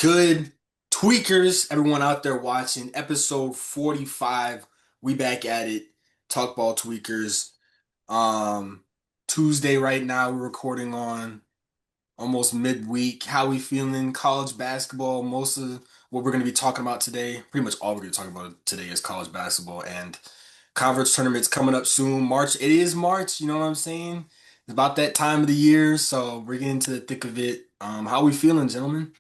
good? Tweakers, everyone out there watching, episode 45. We back at it. TalkBall Tweakers. Um, Tuesday right now, we're recording on almost midweek. How we feeling? College basketball. Most of what we're going to be talking about today, pretty much all we're going to talk about today is college basketball and conference tournaments coming up soon. March, it is March, you know what I'm saying? It's about that time of the year, so we're getting to the thick of it. How we feeling, gentlemen?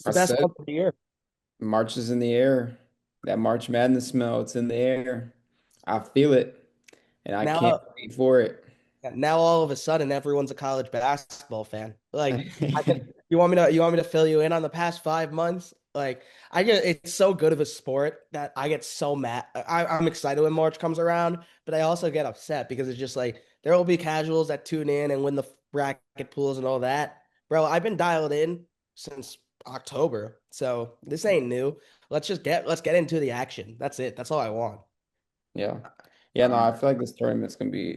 It's the I best said month of the year. March is in the air. That March Madness smell, it's in the air. I feel it, and I can't Now, wait for it. now all of a sudden, everyone's a college basketball fan. You want me to fill you in on the past 5 months? It's so good of a sport that I get so mad. I'm excited when March comes around, but I also get upset because it's just like there will be casuals that tune in and win the bracket pools and all that. Bro, I've been dialed in since October, so this ain't new. Let's get into the action. That's it. That's all I want. Yeah. Yeah, no, I feel like this tournament's gonna be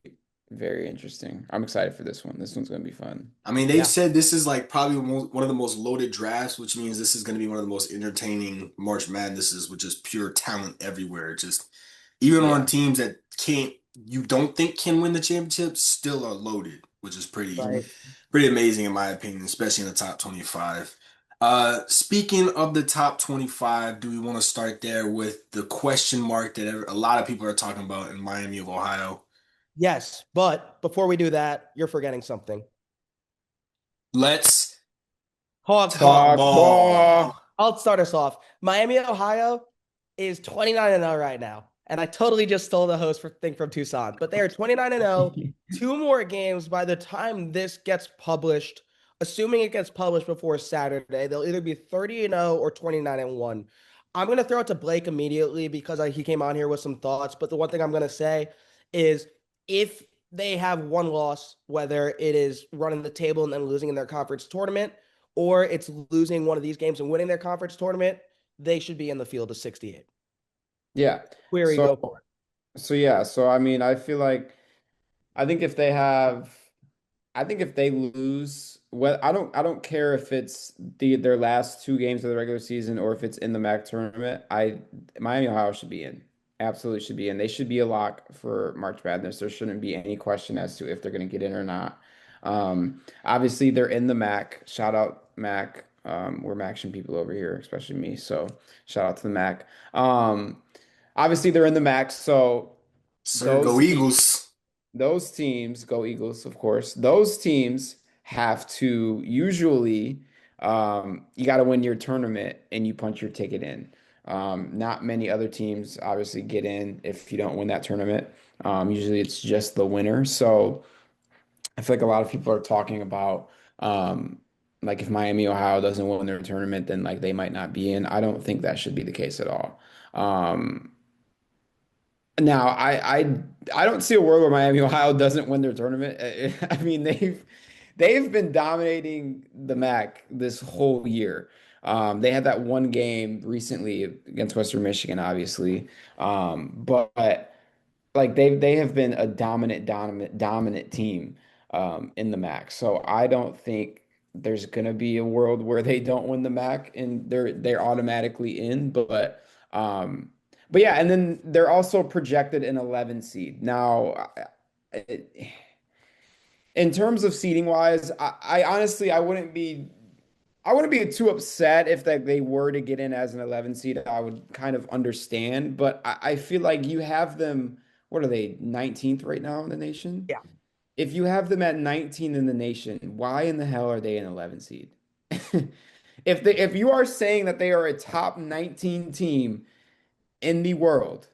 very interesting. I'm excited for this one. This one's gonna be fun. I mean, they've Yeah. said this is like probably one of the most loaded drafts, which means this is going to be one of the most entertaining March Madnesses, which is pure talent everywhere. Just even on Yeah. teams that you don't think can win the championship, still are loaded, which is Right. pretty amazing in my opinion, especially in the top 25. Speaking of the top 25, do we want to start there with the question mark that a lot of people are talking about in Miami of Ohio? Yes, but before we do that, you're forgetting something. Let's Hog talk ball. Talk ball. ball. I'll start us off. Miami, Ohio is 29-0 right now. And I totally just stole the host for thing from Toussaint, but they are 29-0. Two more games by the time this gets published. Assuming it gets published before Saturday, they'll either be 30-0 or 29-1. I'm going to throw it to Blake immediately because he came on here with some thoughts. But the one thing I'm going to say is if they have one loss, whether it is running the table and then losing in their conference tournament, or it's losing one of these games and winning their conference tournament, they should be in the field of 68. Yeah. Query, So go for it. so I mean, I feel like I think if they have I think if they lose, well, I don't care if it's their last two games of the regular season or if it's in the MAC tournament. Miami Ohio should be in. Absolutely should be in. They should be a lock for March Madness. There shouldn't be any question as to if they're going to get in or not. Obviously they're in the MAC. Shout out MAC. We're Maction people over here, especially me. So shout out to the MAC. Obviously they're in the MAC, so Sir, go those Eagles. those teams, go Eagles, of course. Those teams have to usually, you got to win your tournament and you punch your ticket in. Not many other teams obviously get in if you don't win that tournament. Usually it's just the winner. So I feel like a lot of people are talking about, like if Miami, Ohio doesn't win their tournament, then like they might not be in. I don't think that should be the case at all. Um, now, I don't see a world where Miami, Ohio doesn't win their tournament. I mean, they've been dominating the MAC this whole year. They had that one game recently against Western Michigan, obviously. But like they have been a dominant team in the MAC. So I don't think there's gonna be a world where they don't win the MAC and they're automatically in. But yeah, and then they're also projected an 11 seed. Now, in terms of seeding wise, I honestly I wouldn't be too upset if that they were to get in as an 11 seed. I would kind of understand, but I feel like you have them, what are they, 19th right now in the nation? Yeah. If you have them at 19 in the nation, why in the hell are they an 11 seed? If you are saying that they are a top 19 team in the world,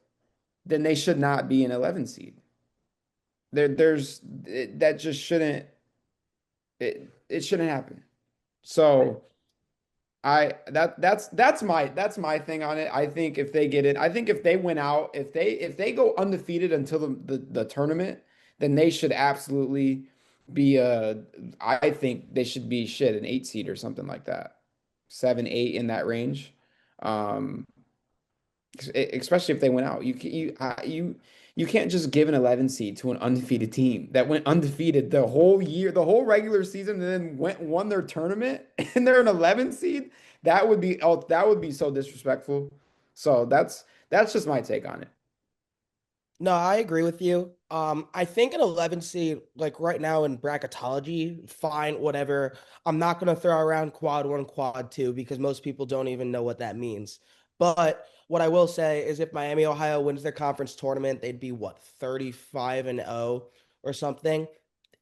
then they should not be an 11 seed. That just it shouldn't happen. So that's my thing on it. I think if they get it, I think if they win out, if they go undefeated until the tournament, then they should absolutely be I think they should be shit an 8 seed or something like that. 7, 8 in that range. Um especially if they went out. You can't just give an 11 seed to an undefeated team that went undefeated the whole year, the whole regular season, and then won their tournament, and they're an 11 seed. that would be so disrespectful. So that's just my take on it. No, I agree with you. I think an 11 seed, like right now in bracketology, fine, whatever. I'm not going to throw around quad one, quad two, because most people don't even know what that means. But what I will say is if Miami, Ohio wins their conference tournament, they'd be what, 35-0 or something?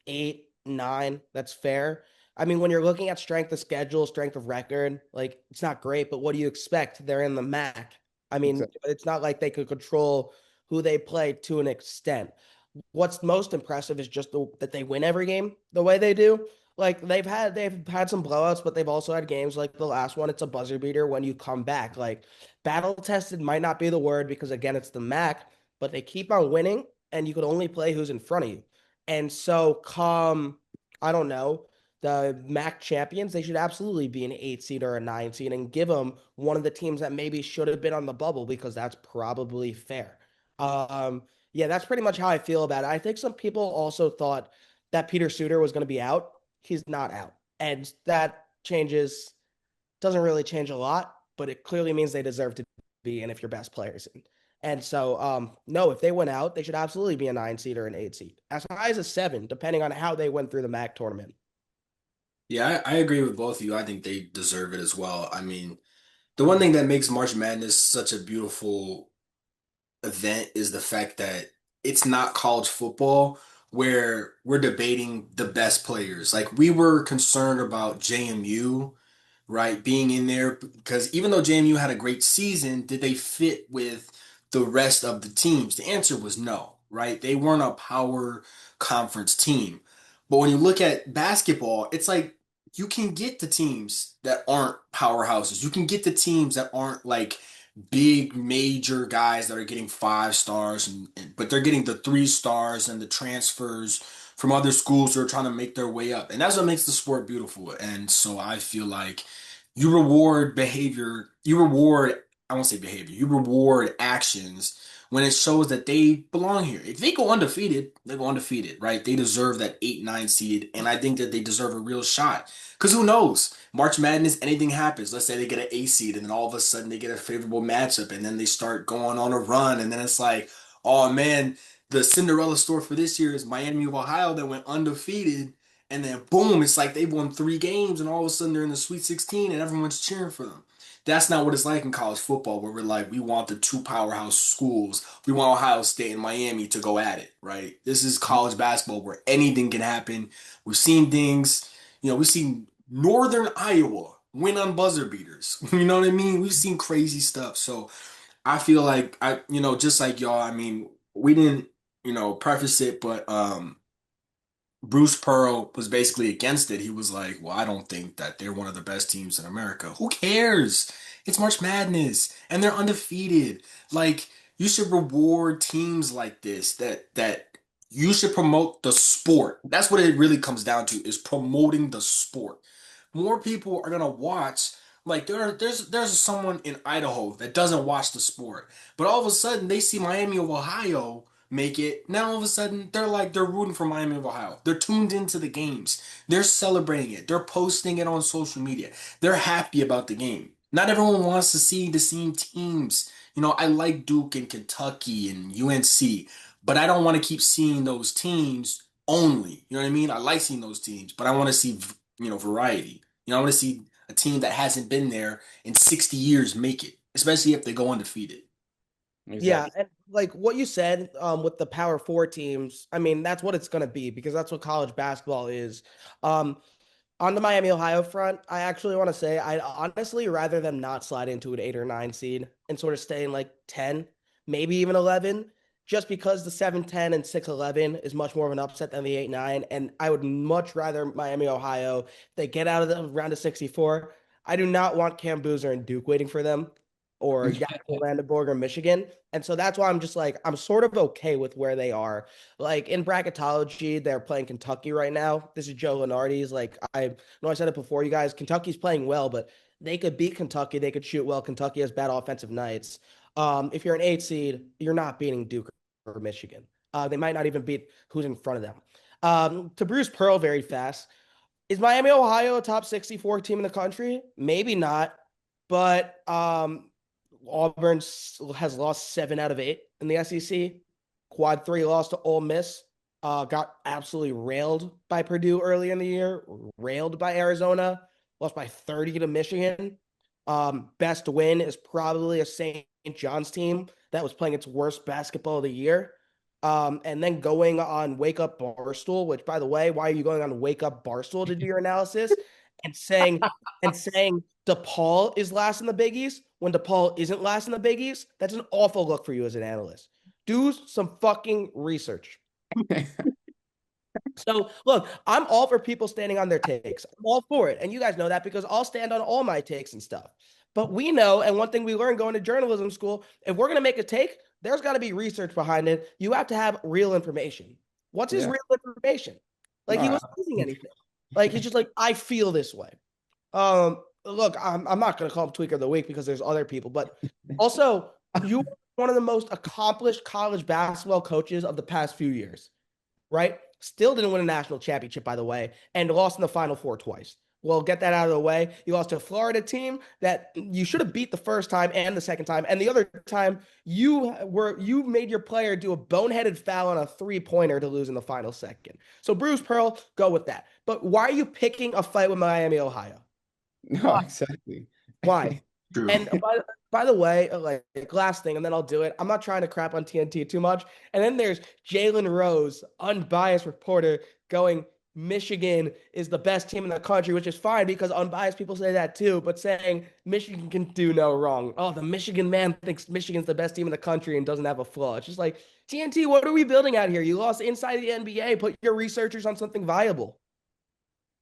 8, 9, that's fair. I mean, when you're looking at strength of schedule, strength of record, like it's not great, but what do you expect? They're in the MAC. I mean, Exactly. it's not like they could control who they play to an extent. What's most impressive is just that they win every game the way they do. Like they've had some blowouts, but they've also had games like the last one. It's a buzzer beater when you come back. Like battle tested might not be the word because again it's the MAC, but they keep on winning, and you could only play who's in front of you. And so come, I don't know, the MAC champions, they should absolutely be an 8 seed or a 9 seed and give them one of the teams that maybe should have been on the bubble because that's probably fair. Um, yeah, that's pretty much how I feel about it. I think some people also thought that Peter Suter was going to be out. He's not out. And that changes, doesn't really change a lot, but it clearly means they deserve to be in if your best players in. And so, no, if they went out, they should absolutely be a 9 seed or an 8 seed, as high as a 7, depending on how they went through the MAC tournament. Yeah, I agree with both of you. I think they deserve it as well. I mean, the one thing that makes March Madness such a beautiful event is the fact that it's not college football where we're debating the best players. Like we were concerned about JMU, right, being in there because even though JMU had a great season, did they fit with the rest of the teams? The answer was no, right? They weren't a power conference team. But when you look at basketball, it's like you can get the teams that aren't powerhouses. You can get the teams that aren't like big major guys that are getting 5 stars but they're getting the 3 stars and the transfers from other schools who are trying to make their way up. And that's what makes the sport beautiful. And so I feel like you reward behavior, you reward, I won't say behavior, you reward actions when it shows that they belong here. If they go undefeated, they go undefeated, right? They deserve that 8-9 seed. And I think that they deserve a real shot. Because who knows? March Madness, anything happens. Let's say they get an A seed and then all of a sudden they get a favorable matchup and then they start going on a run. And then it's like, oh man, the Cinderella story for this year is Miami of Ohio that went undefeated. And then boom, it's like they won 3 games and all of a sudden they're in the Sweet 16 and everyone's cheering for them. That's not what it's like in college football, where we're like, we want the 2 powerhouse schools. We want Ohio State and Miami to go at it, right? This is college basketball where anything can happen. We've seen things, we've seen Northern Iowa win on buzzer beaters. You know what I mean? We've seen crazy stuff. So I feel like just like y'all, I mean, we didn't, preface it, but Bruce Pearl was basically against it. He was like, well, I don't think that they're one of the best teams in America. Who cares? It's March Madness and they're undefeated. Like, you should reward teams like this that you should promote the sport. That's what it really comes down to is promoting the sport. More people are gonna watch. Like there's someone in Idaho that doesn't watch the sport, but all of a sudden they see Miami of Ohio make it. Now all of a sudden they're rooting for Miami of Ohio. They're tuned into the games. They're celebrating it. They're posting it on social media. They're happy about the game. Not everyone wants to see the same teams. I like Duke and Kentucky and UNC, but I don't want to keep seeing those teams only. You know what I mean? I like seeing those teams, but I want to see, variety. I want to see a team that hasn't been there in 60 years make it, especially if they go undefeated. Yeah, Exactly. and like what you said, with the Power Four teams, I mean, that's what it's going to be because that's what college basketball is. Um, On the Miami, Ohio front, I actually want to say I'd honestly rather them not slide into an 8 or 9 seed and sort of stay in like 10, maybe even 11, just because the 7-10 and 6-11 is much more of an upset than the 8-9. And I would much rather Miami, Ohio, if they get out of the round of 64. I do not want Cam Boozer and Duke waiting for them or Jackson Vandenborg or Michigan. And so that's why I'm just like, I'm sort of okay with where they are. Like in bracketology, they're playing Kentucky right now. This is Joe Lenardi's. Like I know I said it before, you guys. Kentucky's playing well, but they could beat Kentucky. They could shoot well. Kentucky has bad offensive nights. If you're an 8 seed, you're not beating Duke or Michigan. They might not even beat who's in front of them. To Bruce Pearl, very fast. Is Miami, Ohio a top 64 team in the country? Maybe not. but Auburn has lost 7 out of 8 in the SEC. Quad 3 loss to Ole Miss. Got absolutely railed by Purdue early in the year, railed by Arizona, lost by 30 to Michigan. Best win is probably a St. John's team that was playing its worst basketball of the year. And then going on Wake Up Barstool, which, by the way, why are you going on Wake Up Barstool to do your analysis and saying DePaul is last in the Big East when DePaul isn't last in the Big East? That's an awful look for you as an analyst. Do some fucking research. So look, I'm all for people standing on their takes. I'm all for it. And you guys know that because I'll stand on all my takes and stuff. But we know, and one thing we learned going to journalism school, if we're going to make a take, there's got to be research behind it. You have to have real information. What's his Yeah. real information? Like he No, wasn't using anything. Like he's just like, I feel this way. Look, I'm not going to call him tweaker of the week because there's other people, but also you are one of the most accomplished college basketball coaches of the past few years, right? Still didn't win a national championship, by the way, and lost in the Final Four twice. Well, get that out of the way. You lost to a Florida team that you should have beat the first time and the second time, and the other time you made your player do a boneheaded foul on a 3-pointer to lose in the final second. So Bruce Pearl, go with that. But why are you picking a fight with Miami, Ohio? no, Why? exactly. Why? True. And by the way, like last thing, and then I'll do it. I'm not trying to crap on TNT too much. And then there's Jalen Rose, unbiased reporter, going, Michigan is the best team in the country, which is fine because unbiased people say that too, but saying Michigan can do no wrong. Oh, the Michigan man thinks Michigan's the best team in the country and doesn't have a flaw. It's just like, TNT, what are we building out here? You lost inside the NBA. Put your researchers on something viable.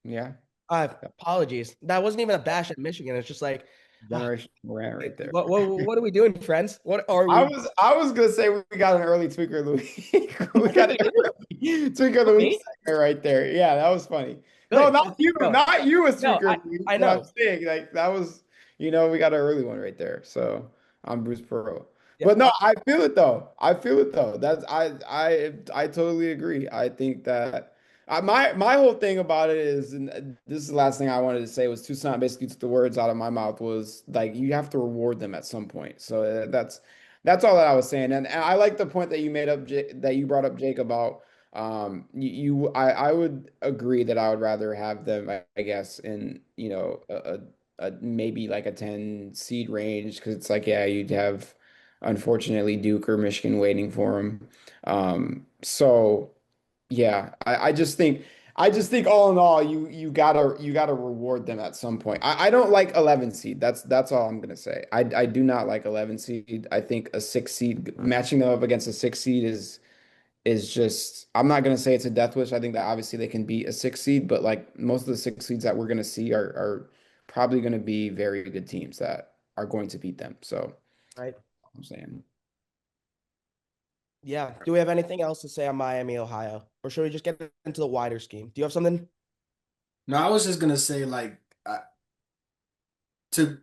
Yeah. Apologies. That wasn't even a bash at Michigan. It's just like, Generation rant right there. what are we doing, friends? What are I we? was I was gonna say we got an early tweaker of the week. We got an early tweaker of the week Me? segment right there. Yeah, that was funny. No, Good. not you, No, not you as no, tweaker of the week, I but I'm know. saying like that was, we got an early one right there. So I'm Bruce Pearl. Yeah, But no, I feel it though. I feel it though. That's I totally agree. I think that my whole thing about it is, and this is the last thing I wanted to say was Toussaint basically took the words out of my mouth was like you have to reward them at some point. So that's all that I was saying. And I like the point that you made up that you brought up, Jake, about I would agree that I would rather have them, I guess, in a maybe like a 10 seed range because it's like yeah you'd have unfortunately Duke or Michigan waiting for them. So. Yeah, I just think all in all, you gotta reward them at some point. I don't like 11 seed. That's all I'm gonna say. I do not like 11 seed. I think a 6 seed matching them up against a 6 seed is just I'm not gonna say it's a death wish. I think that obviously they can beat a 6 seed, but like most of the 6 seeds that we're gonna see are probably gonna be very good teams that are going to beat them. So right. I'm saying. Yeah. Do we have anything else to say on Miami, Ohio, or should we just get into the wider scheme? Do you have something? No, I was just gonna say like to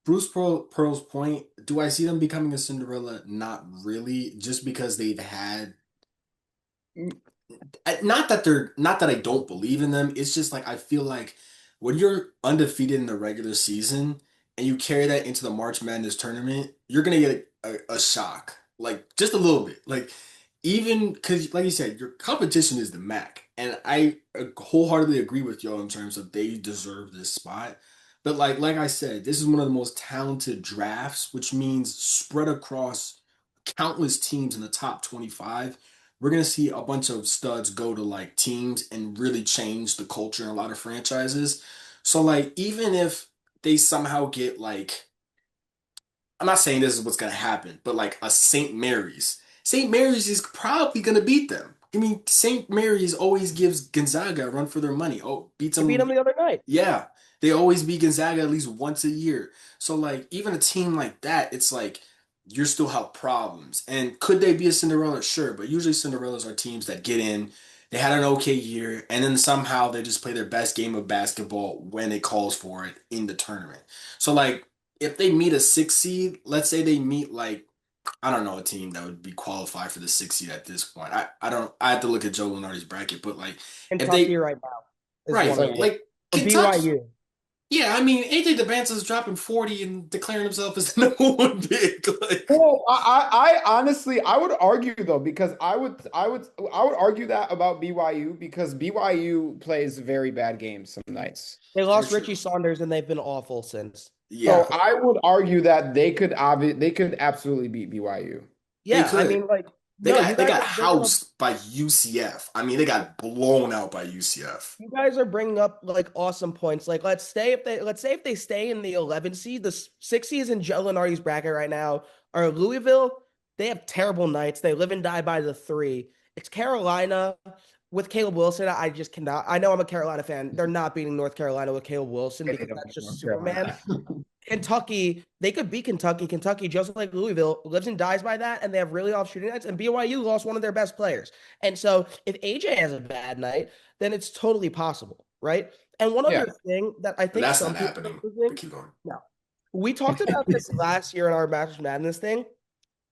Pearl's point, do I see them becoming a Cinderella? Not really, just because they've had not that I don't believe in them. It's just like I feel like when you're undefeated in the regular season and you carry that into the March Madness tournament, you're gonna get a shock, like just a little bit. Like even because, like you said, your competition is the MAC, and I wholeheartedly agree with y'all in terms of they deserve this spot. But like I said, this is one of the most talented drafts, which means spread across countless teams in the top 25 we're gonna see a bunch of studs go to like teams and really change the culture in a lot of franchises. So like even if they somehow get like I'm not saying this is what's gonna happen, but like a St. Mary's. St. Mary's is probably gonna beat them. I mean, St. Mary's always gives Gonzaga a run for their money. Oh, beats They beat them. them the other night. Yeah, they always beat Gonzaga at least once a year. So like even a team like that, it's like you still have problems. And could they be a Cinderella? Sure, but usually Cinderellas are teams that get in, they had an okay year, and then somehow they just play their best game of basketball when it calls for it in the tournament. So like if they meet a 6 seed, let's say they meet like I don't know a team that would be qualified for the 6 seed at this point. I don't I have to look at Joe Lunardi's bracket, but like if Kentucky they right now is right, one of So them. yeah, like Or Kentucky BYU. Yeah, I mean, AJ DeBantis dropping 40 and declaring himself as the number one pick. Like, Well, I honestly, I would argue though, because I would argue that about BYU because BYU plays very bad games some nights. They very lost Richie true. Saunders and they've been awful since. Yeah, So I would argue that they could absolutely beat BYU. they Yeah, I could. mean, like, They no, got they got housed by UCF. I mean, they got blown out by UCF. you guys are bringing up like awesome points. Like, let's say if they stay in the 11 seed, the 6 seeds in Joe Lenardi's bracket right now are Louisville. They have terrible nights. They live and die by the 3. It's Carolina with Caleb Wilson. I just cannot. I know I'm a Carolina fan. They're not beating North Carolina with Caleb Wilson They because don't that's beat North just Superman. Carolina. Kentucky, they could beat Kentucky. Kentucky, just like Louisville, lives and dies by that, and they have really off shooting nights. And BYU lost one of their best players. And so if AJ has a bad night, then it's totally possible, right? And one Yeah. other thing that I But think that's some not people are happening. losing, But keep going. no, we talked about this last year in our March Madness thing.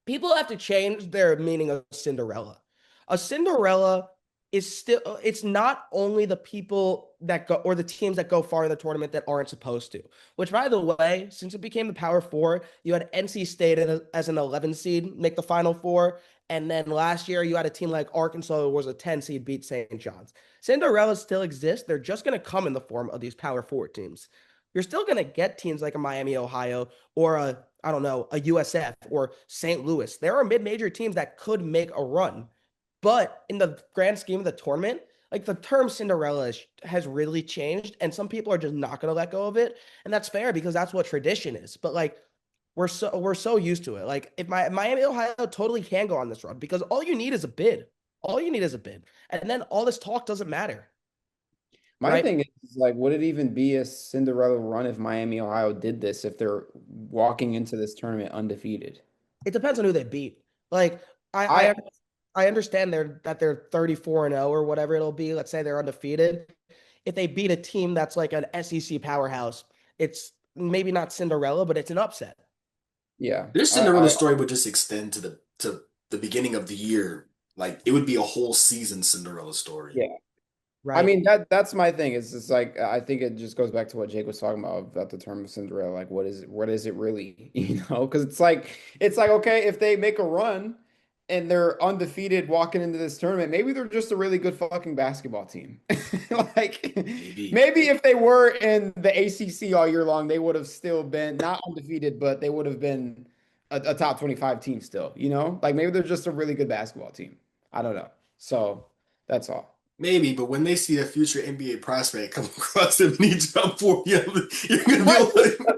People have to change their meaning of Cinderella. A Cinderella is still, it's not only the people that go or the teams that go far in the tournament that aren't supposed to. Which, by the way, since it became the Power Four, you had NC State as an 11 seed make the Final Four. And then last year, you had a team like Arkansas who was a 10 seed beat St. John's. Cinderellas still exist. They're just going to come in the form of these Power Four teams. You're still going to get teams like a Miami, Ohio, or a, I don't know, a USF or St. Louis. There are mid-major teams that could make a run. But in the grand scheme of the tournament, like the term Cinderella has really changed, and some people are just not going to let go of it, and that's fair because that's what tradition is. But like we're so used to it. Like if Miami Ohio totally can go on this run because all you need is a bid. All you need is a bid, and then all this talk doesn't matter, My right? thing is like, would it even be a Cinderella run if Miami, Ohio did this if they're walking into this tournament undefeated? It depends on who they beat. Like I I I, I understand they're 34 and 0 or whatever it'll be. Let's say they're undefeated. If they beat a team that's like an SEC powerhouse, it's maybe not Cinderella, but it's an upset. yeah. Their Cinderella I story would just extend to the beginning of the year. Like it would be a whole season Cinderella story. yeah. I Right. mean that's my thing. It's just like I think it just goes back to what Jake was talking about the term of Cinderella. Like what is it really? You know, because it's like okay, if they make a run and they're undefeated walking into this tournament, maybe they're just a really good fucking basketball team. Like Maybe. maybe if they were in the ACC all year long, they would have still been not undefeated, but they would have been a top 25 team still, you know? Like maybe they're just a really good basketball team. I don't know. So that's all. Maybe, but when they see a future NBA prospect come across them and he jump 40, you're gonna be Right. like, But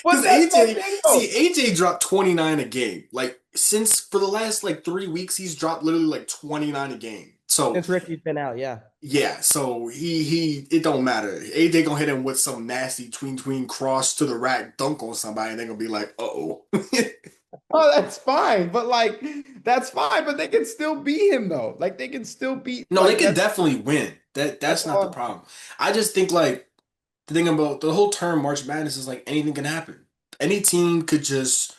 because that's my AJ, thing see, though. AJ dropped 29 a game. Like since for the last like 3 weeks, he's dropped literally like 29 a game. So Since Ricky's been out, yeah. yeah, so he it don't matter. AJ gonna hit him with some nasty tween cross to the rack dunk on somebody, and they're gonna be like, uh-oh. Oh, that's fine. But like that's fine. But they can still beat him though. Like they can still beat No, they like could definitely win. that's That's not the all. problem. I just think like the thing about the whole term March Madness is like anything can happen. Any team could just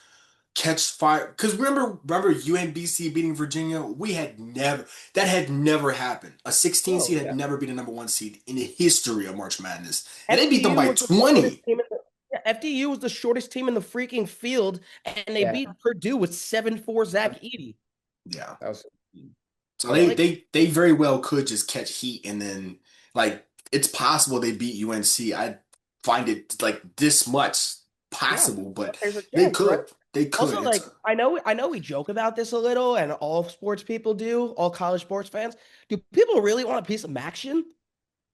catch fire. Because remember UNBC beating Virginia? We had never that had never happened. A 16 Oh, seed had yeah. never been a number one seed in the history of March Madness. And they beat them FDU by was the shortest 20. team in the yeah, FDU was the shortest team in the freaking field, and they Yeah, beat Purdue with 7-4 that, Zach Edey. Yeah. that was So they but Like, they they very well could just catch heat and then like it's possible they beat UNC. I find it like this much yeah, possible, but there's a they chance, right? could. They Also, could. It's like I know we joke about this a little, and all sports people do, all college sports fans. Do people really want a piece of action?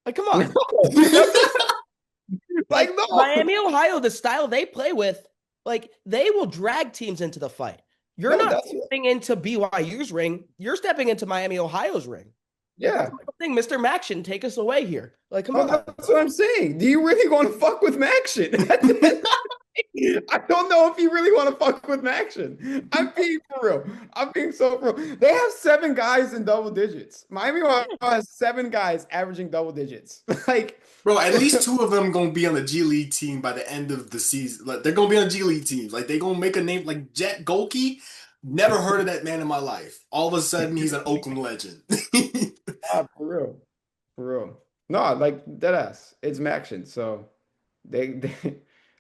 Like, come on. no. That's like Like no. Miami, Ohio, the style they play with, like they will drag teams into the fight. You're No, not that's stepping into BYU's ring. You're stepping into Miami, Ohio's ring. That's yeah. the thing, Mr. Maction. Take us away here. Like, come No, on. that's what I'm saying. Do you really want to fuck with Maction? I don't know if you really want to fuck with Maction. I'm being for real. I'm being so for real. They have 7 guys in double digits. Miami Ohio has 7 guys averaging double digits. Like, bro, at least two of them gonna be on the G League team by the end of the season. Like, they're gonna be on G League teams. Like they gonna make a name like Jet Golke. Never heard of that man in my life. All of a sudden, he's an Oakland legend. for real. For real. No, like dead ass. It's Maction. So They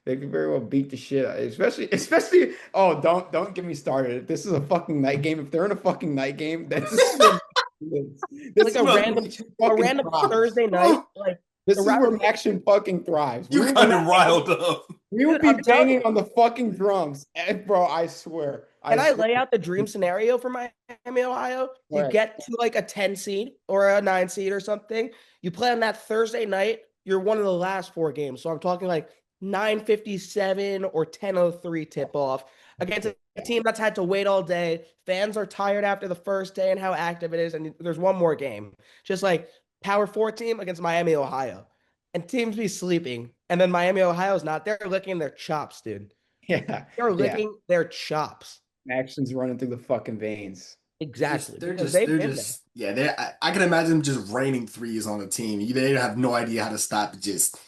they could very well beat the shit out, especially. Oh, don't get me started. If this is a fucking night game, if they're in a fucking night game, this is where this Like is a where random action a fucking random thrives. Thursday night, like a This is where random, action fucking thrives. You kind of riled up. We will dude, I'm be telling you. banging on the fucking drums, bro. I swear. Can I I swear. lay out the dream scenario for Miami, Ohio? All You right. get to like a 10 seed or a 9 seed or something. You play on that Thursday night. You're one of the last 4 games. So I'm talking like 9:57 or 10:03 tip off against a team that's had to wait all day. Fans are tired after the first day and how active it is. And there's one more game. Just like Power 4 team against Miami, Ohio. And teams be sleeping. And then Miami, Ohio's not. They're licking their chops, dude. Yeah. They're Yeah. licking their chops. Action's running through the fucking veins. Exactly, They're because just, they've they're been there. just, yeah. I can imagine them just raining threes on the team. They have no idea how to stop it. Just.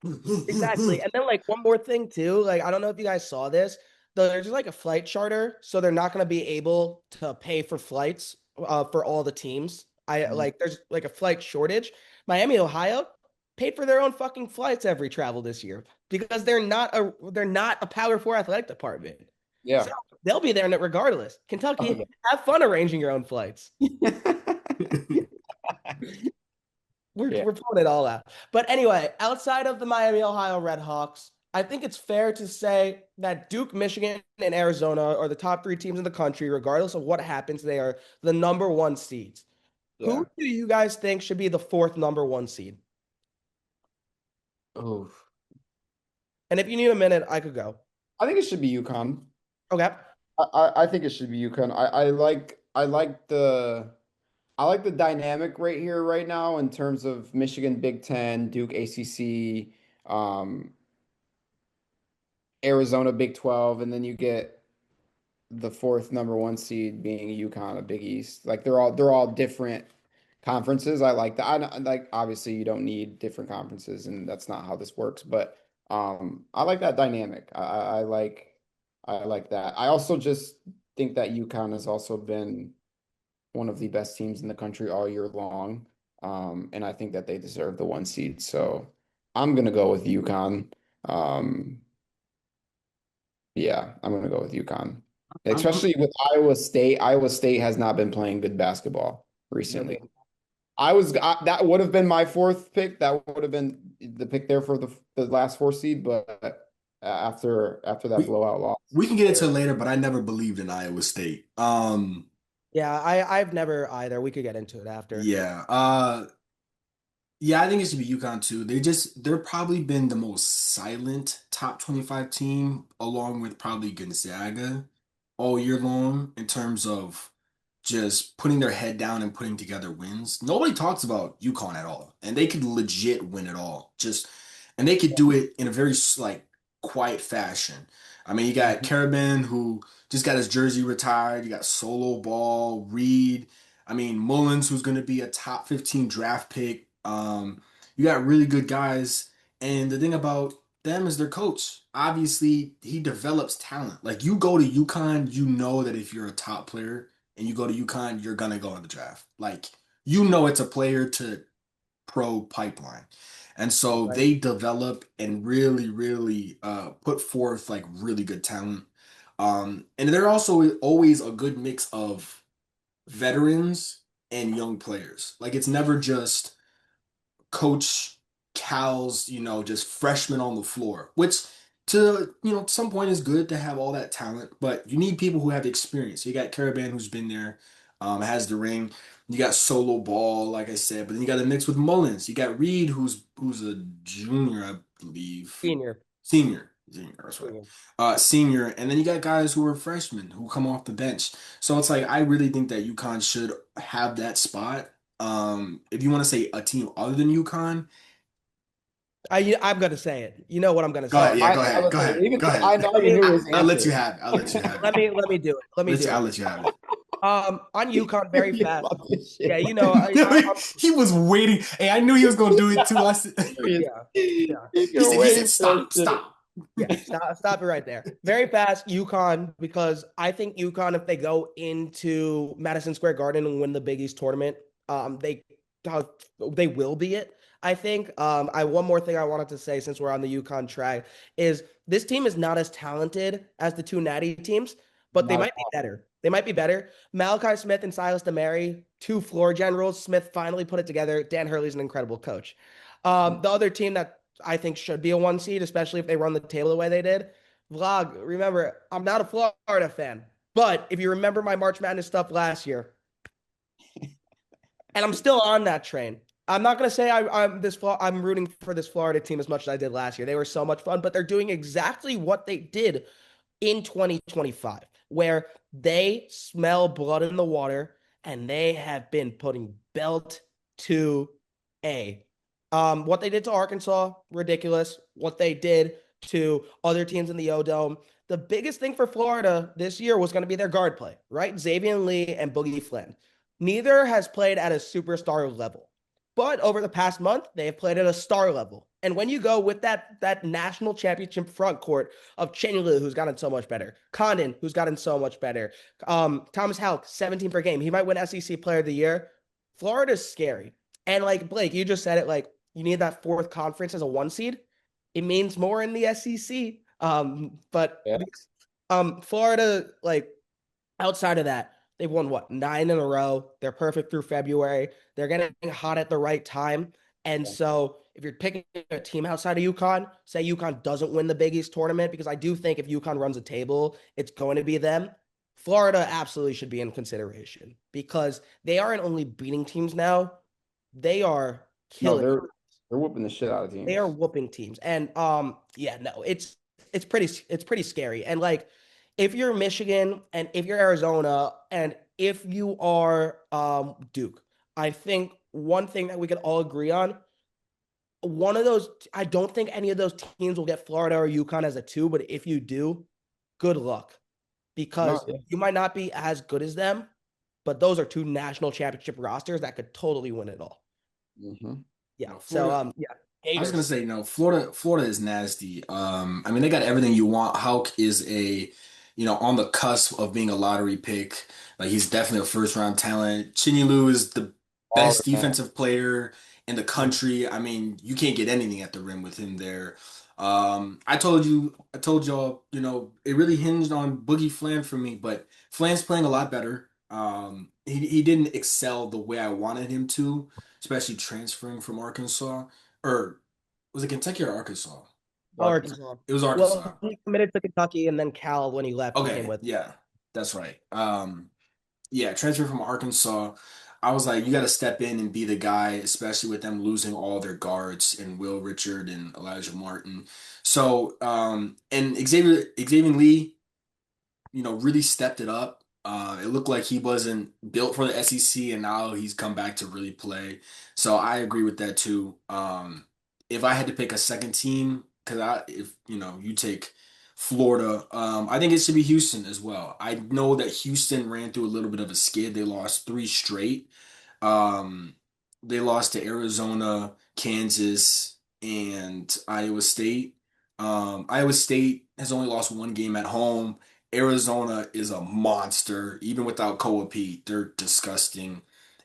Exactly. And then like one more thing too, like I don't know if you guys saw this. There's like a flight charter, so they're not going to be able to pay for flights for all the teams. I like there's like a flight shortage. Miami, Ohio paid for their own fucking flights every travel this year because they're not a Power 4 athletic department. So Yeah. they'll be there regardless. Oh, Kentucky, have fun arranging your own flights. yeah. We're Yeah. we're pulling it all out. But anyway, outside of the Miami, Ohio Redhawks, I think it's fair to say that Duke, Michigan, and Arizona are the top 3 teams in the country, regardless of what happens. They are the number 1 seeds. Yeah. Who do you guys think should be the 4th number 1 seed? Oh, And if you need a minute, I could go. I think it should be UConn. Okay. I think it should be UConn. I like the dynamic right here right now in terms of Michigan Big Ten, Duke ACC, um, Arizona Big 12, and then you get the 4th number 1 seed being UConn, a Big East. Like they're all different conferences. I like that. I like obviously you don't need different conferences, and that's not how this works. But I like that dynamic. I like that. I also just think that UConn has also been one of the best teams in the country all year long, and I think that they deserve the 1 seed. So I'm gonna go with UConn. Um, yeah, I'm gonna go with UConn. I'm Especially with Iowa State. Iowa State has not been playing good basketball No, recently. That would have been my 4th pick. That would have been the pick there for the last 4 seed, but after that we blowout loss we can get into it there. later, but I never believed in Iowa State. Yeah, I've never either. We could get into it after. Yeah. Yeah, I think it should be UConn too. They're probably been the most silent top 25 team, along with probably Gonzaga all year long in terms of just putting their head down and putting together wins. Nobody talks about UConn at all, and they could legit win it all. And they could do it in a very like quiet fashion. I mean, you got Mhm. Carabin who just got his jersey retired. You got Solo Ball, Reed. I mean, Mullins, who's going to be a top 15 draft pick. You got really good guys. And the thing about them is their coach. Obviously, he develops talent. Like you go to UConn, you know that if you're a top player and you go to UConn, you're gonna go in the draft. Like you know it's a player to pro pipeline. And so Right. they develop and really, really put forth like really good talent. And they're also always a good mix of veterans and young players. Like it's never just Coach Cal's, just freshmen on the floor, which to, some point is good to have all that talent, but you need people who have experience. You got Caravan who's been there, has the ring. You got Solo Ball, like I said, but then you got a mix with Mullins. You got Reed, who's a junior, I believe. Senior. Senior, that's right. Senior. Senior, and then you got guys who are freshmen who come off the bench. So it's like I really think that UConn should have that spot. If you want to say a team other than UConn, I'm gonna say it. You know what I'm gonna go ahead. say. Yeah, I, go I ahead. was Go saying, ahead. even Go ahead. I Let already me knew his I'll let you answer. have it. I'll let you have it. let me do it. Let me do I'll it. let you have it. On UConn very You fast. love this Yeah, shit. He was waiting. Hey, I knew he was gonna do it too. Serious. yeah, yeah, You've He been said, he waiting said, for that stop, shit. stop. yeah. Stop it right there. Very fast, UConn, because I think UConn, if they go into Madison Square Garden and win the Big East tournament, they they will be it. I think. I one more thing I wanted to say since we're on the UConn track is this team is not as talented as the two Natty teams, but they Not might be better. They might be better. Malachi Smith and Silas DeMary, two floor generals. Smith finally put it together. Dan Hurley's an incredible coach. The other team that I think should be a one seed, especially if they run the table the way they did. Vlog, remember, I'm not a Florida fan, but if you remember my March Madness stuff last year, and I'm still on that train. I'm not gonna say I'm rooting for this Florida team as much as I did last year. They were so much fun, but they're doing exactly what they did in 2025, where they smell blood in the water and they have been putting belt to A. What they did to Arkansas, ridiculous. What they did to other teams in the O Dome. The biggest thing for Florida this year was going to be their guard play, right? Xavier Lee and Boogie Flynn. Neither has played at a superstar level. But over the past month, they have played at a star level. And when you go with that national championship front court of Chenlu, who's gotten so much better, Condon, who's gotten so much better, Thomas Houck, 17 per game, he might win SEC Player of the Year. Florida's scary. And like Blake, you just said it, like you need that fourth conference as a one seed. It means more in the SEC. But yeah. Florida, like outside of that, they've won what, 9 in a row. They're perfect through February. They're getting hot at the right time. And so if you're picking a team outside of UConn, say UConn doesn't win the Big East tournament, because I do think if UConn runs a table, it's going to be them. Florida absolutely should be in consideration because they aren't only beating teams now, they are No, killing. they're whooping the shit out of They are teams. whooping teams. And yeah, no, it's pretty scary. And like if you're Michigan and if you're Arizona and if you are Duke, I think one thing that we can all agree on, one of those, I don't think any of those teams will get Florida or UConn as a two, but if you do, good luck. No, Because yeah. you might not be as good as them, but those are two national championship rosters that could totally win it all. Mhm. Yeah. No, So Florida. yeah. I was gonna Gators. say no. Florida is nasty. I mean they got everything you want. Hauk is on the cusp of being a lottery pick. Like he's definitely a first round talent. Chinyelu is the All best man. defensive player in the Mhm. country. I mean, you can't get anything at the rim with him there. I told y'all, it really hinged on Boogie Flan for me, but Flan's playing a lot better. He didn't excel the way I wanted him to, especially transferring from Arkansas. Or was it Kentucky or Arkansas? Arkansas. Arkansas. It was Arkansas. Well, he committed to Kentucky and then Cal when he left and came Okay, with. yeah, that's right. Yeah, transfer from Arkansas. I was like, you got to step in and be the guy, especially with them losing all their guards and Will Richard and Elijah Martin. So, and Xavier Lee, really stepped it up. It looked like he wasn't built for the SEC, and now he's come back to really play. So I agree with that too. If I had to pick a second team, because if you take Florida, I think it should be Houston as well. I know that Houston ran through a little bit of a skid. They lost three straight. Um, they lost to Arizona, Kansas, and Iowa State. Iowa State has only lost one game at home. Arizona is a monster, even without Koa Pete. They're disgusting.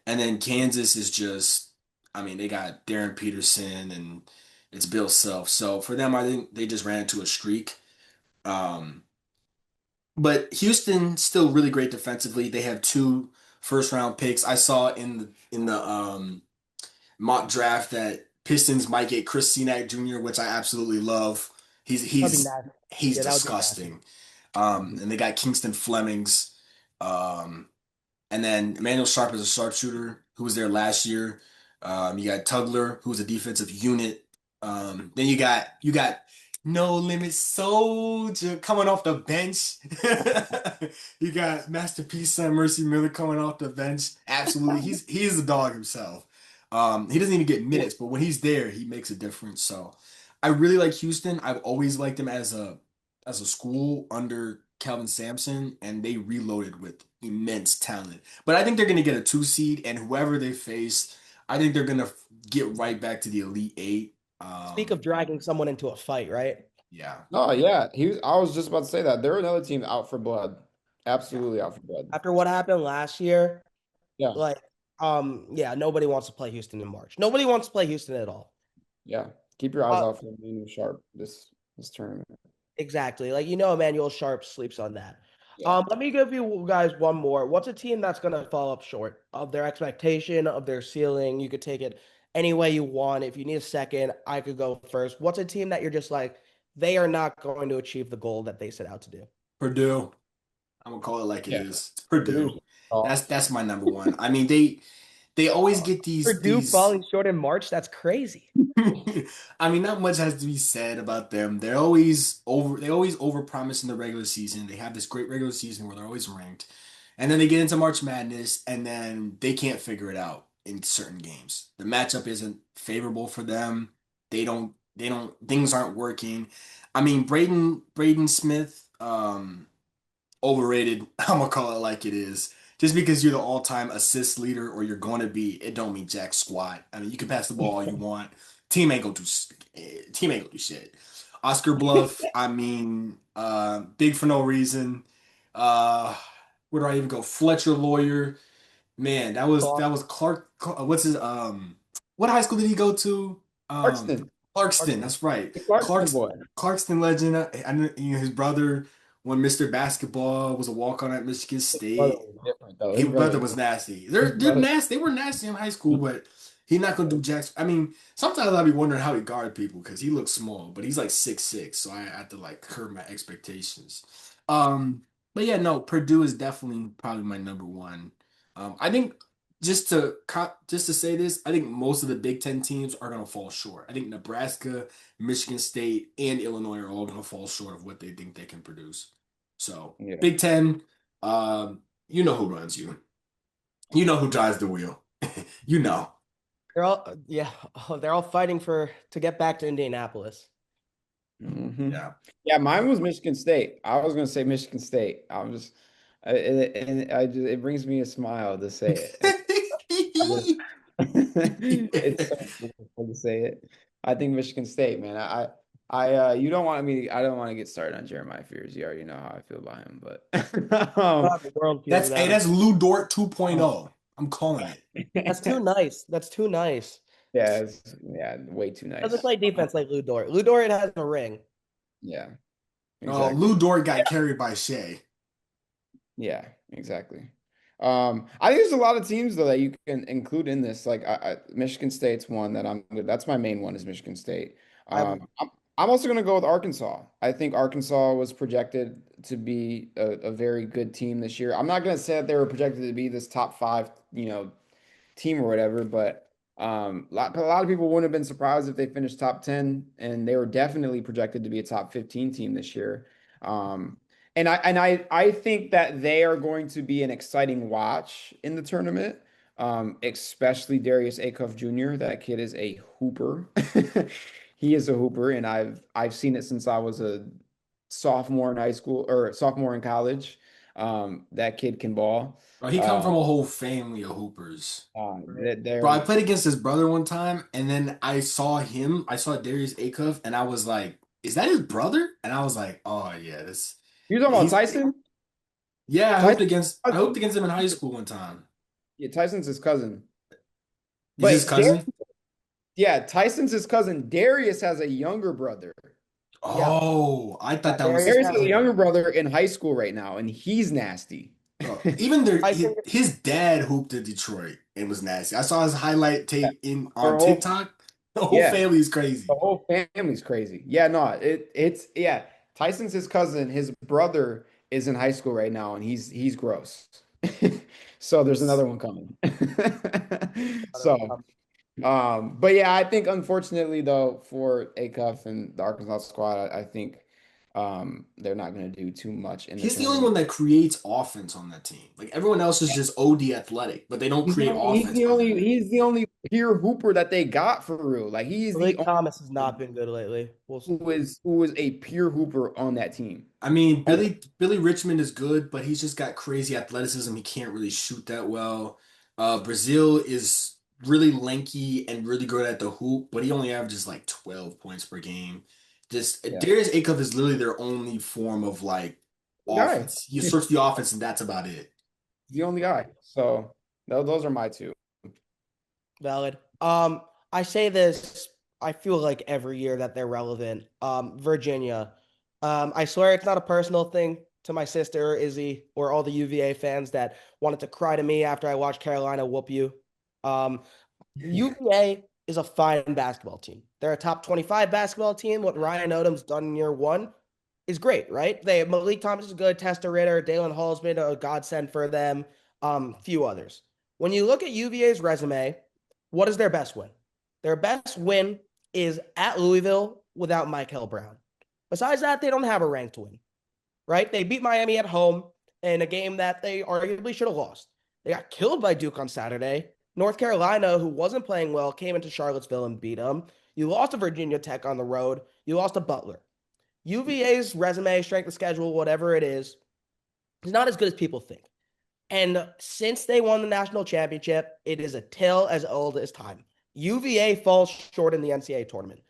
And then Kansas is just, I mean, they got Darren Peterson and it's Bill Self. So for them, I think they just ran into a streak. Um, but Houston still really great defensively. They have two first round picks. I saw in the mock draft that Pistons might get Chris Senac Jr., which I absolutely love. He's That would be he's nasty. he's Yeah, that would be nasty. disgusting. Mhm. And they got Kingston Flemings. Um, and then Emmanuel Sharp is a sharpshooter who was there last year. You got Tugler, who's a defensive unit. Then you got No Limit Soldier coming off the bench. You got Masterpiece Son Mercy Miller coming off the bench. Absolutely, he's a dog himself. He doesn't even get Yeah. minutes, but when he's there, he makes a difference. So I really like Houston. I've always liked them as a school under Calvin Sampson, and they reloaded with immense talent. But I think they're going to get a two seed, and whoever they face, I think they're going to get right back to the Elite Eight. Speak of dragging someone into a fight, right? Yeah, No, yeah. I was just about to say that. They're another team out for blood. Yeah. Absolutely out for blood. After what happened last year, Yeah. like Yeah, nobody wants to play Houston in March. Nobody wants to play Houston at all. Yeah. Keep your eyes Uh, out for Emmanuel Sharp this tournament. exactly. Emmanuel Sharp sleeps on that. Yeah. Let me give you guys one more. What's a team that's going to fall up short of their expectation, of their ceiling? You could take it any way you want. If you need a second, I could go first. What's a team that you're just like, they are not going to achieve the goal that they set out to do? Purdue. I'm gonna call it like it Yeah. is. It's Purdue. Producer. That's my number one. I mean, they always get Purdue these. falling short in March, that's crazy. I mean, not much has to be said about them. They always overpromise in the regular season. They have this great regular season where they're always ranked. And then they get into March Madness and then they can't figure it out in certain games. The matchup isn't favorable for them. They don't things aren't working. I mean, Braden Smith, overrated. I'm gonna call it like it is. Just because you're the all-time assist leader or you're going to be, it don't mean jack squat. I mean, you can pass the ball all you want. Team ain't gonna do shit. Oscar Bluff, I mean, big for no reason. Uh, where do I even go? Fletcher Lawyer, man, that was Clark. What's his what high school did he go to? Um, Clarkston. Clarkston. That's right. The Clarkston Clarkston. boy. Clarkston legend. I know, his brother when Mr. Basketball was a walk-on at Michigan His brother State. was different though. His brother was nasty. His They're brother nasty. They were nasty in high school, but he's not gonna do jacks. I mean, sometimes I'll be wondering how he guard people because he looks small, but he's like 6'6", so I have to like curb my expectations. Um, but yeah, no, Purdue is definitely probably my number one. I think just to say this, I think most of the Big Ten teams are gonna fall short. I think Nebraska, Michigan State, and Illinois are all gonna fall short of what they think they can produce. So Yeah. Big Ten, you know who runs you. You know who drives the wheel. You know. They're all yeah, they're all fighting to get back to Indianapolis. Hmm. Yeah. Yeah, mine was Michigan State. I was gonna say Michigan State. It brings me a smile to say it. I just- it's so beautiful to say it. I think Michigan State, man. You don't want me. I don't want to get started on Jeremiah Fears. You already know how I feel about him, but How the world feels That's about hey, him. that's Lou Dort 2.0. I'm calling it. That's too nice. That's too nice. Yeah, way too Doesn't nice. play defense like Lou Dort. Lou Dort has a ring. Yeah, Oh, exactly. Lou Dort got carried by Shea. Yeah, exactly. I think there's a lot of teams though that you can include in this. Like Michigan State's one that that's my main one is Michigan State. I'm I'm also going to go with Arkansas. I think Arkansas was projected to be a very good team this year. I'm not going to say that they were projected to be this top five, team or whatever, but a lot of people wouldn't have been surprised if they finished top 10, and they were definitely projected to be a top 15 team this year. Um, and I think that they are going to be an exciting watch in the tournament, especially Darius Acuff Jr. That kid is a hooper. He is a hooper, and I've seen it since I was a sophomore in high school or sophomore in college. That kid can ball. Bro, he come Uh, from a whole family of hoopers. Bro, I they're played against his brother one time, and then I saw Darius Acuff, and I was like, "Is that his brother?" And I was like, "Oh yeah, this You talking about he's Tyson? yeah." I hooped Tyson, against I hooped against him in high school one time. yeah, Tyson's his cousin. Is his But cousin? yeah, Tyson's his cousin. Darius has a younger brother. yeah. Oh, I thought Yeah, that was Darius his Darius has has a a brother. younger brother in high school right now, and he's nasty. Bro, even I his, think his dad hooped in Detroit and was nasty. I saw his highlight tape in Their on whole, TikTok. The whole yeah, family is the crazy. whole family's crazy. Yeah, no, it's yeah. Tyson's his cousin. His brother is in high school right now, and he's gross. So there's another one coming. So. But yeah, I think unfortunately though for Acuff and the Arkansas squad, I think they're not going to do too much in the He's the only tournament. one that creates offense on that team. Like everyone else is just OD athletic, but they don't create offense behind it. He's the only pure hooper that they got for real. Like he's the Malik only Thomas has not one been good lately. who is a pure hooper on that team. I mean, Oh, Billy Richmond is good, but he's just got crazy athleticism. He can't really shoot that well. Brazil is really lanky and really good at the hoop, but he only averages like 12 points per game. Just yeah, Darius Acuff is literally their only form of like the guy. offense. You search the offense, and that's about it. The only guy. So those are my two. Valid. I say this, I feel like every year that they're relevant. Virginia. I swear it's not a personal thing to my sister Izzy or all the UVA fans that wanted to cry to me after I watched Carolina whoop you. Um, UVA is a fine basketball team. They're a top 25 basketball team. What Ryan Odom's done in year one is great, right? They Malik Thomas is good, Testa Ritter, Dalen Hall's been a godsend for them, few others. When you look at UVA's resume, what is their best win? Their best win is at Louisville without Michael Brown. Besides that, they don't have a ranked win, right? They beat Miami at home in a game that they arguably should have lost. They got killed by Duke on Saturday. North Carolina, who wasn't playing well, came into Charlottesville and beat them. You lost to Virginia Tech on the road. You lost to Butler. UVA's resume, strength of schedule, whatever it is not as good as people think. And since they won the national championship, it is a tale as old as time. UVA falls short in the NCAA tournament.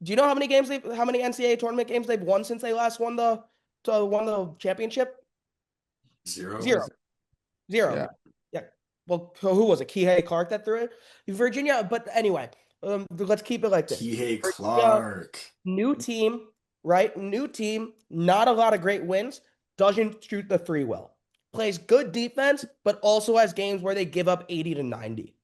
Do you know how many NCAA tournament games they've won since they last won the championship? Zero. Zero. Zero. Yeah. Yeah. Well, who was it? Kihei Clark that threw it? Virginia, but anyway, let's keep it like this. Kihei Virginia, Clark. new team, right? New team, not a lot of great wins, doesn't shoot the free well. Plays good defense, but also has games where they give up 80 to 90.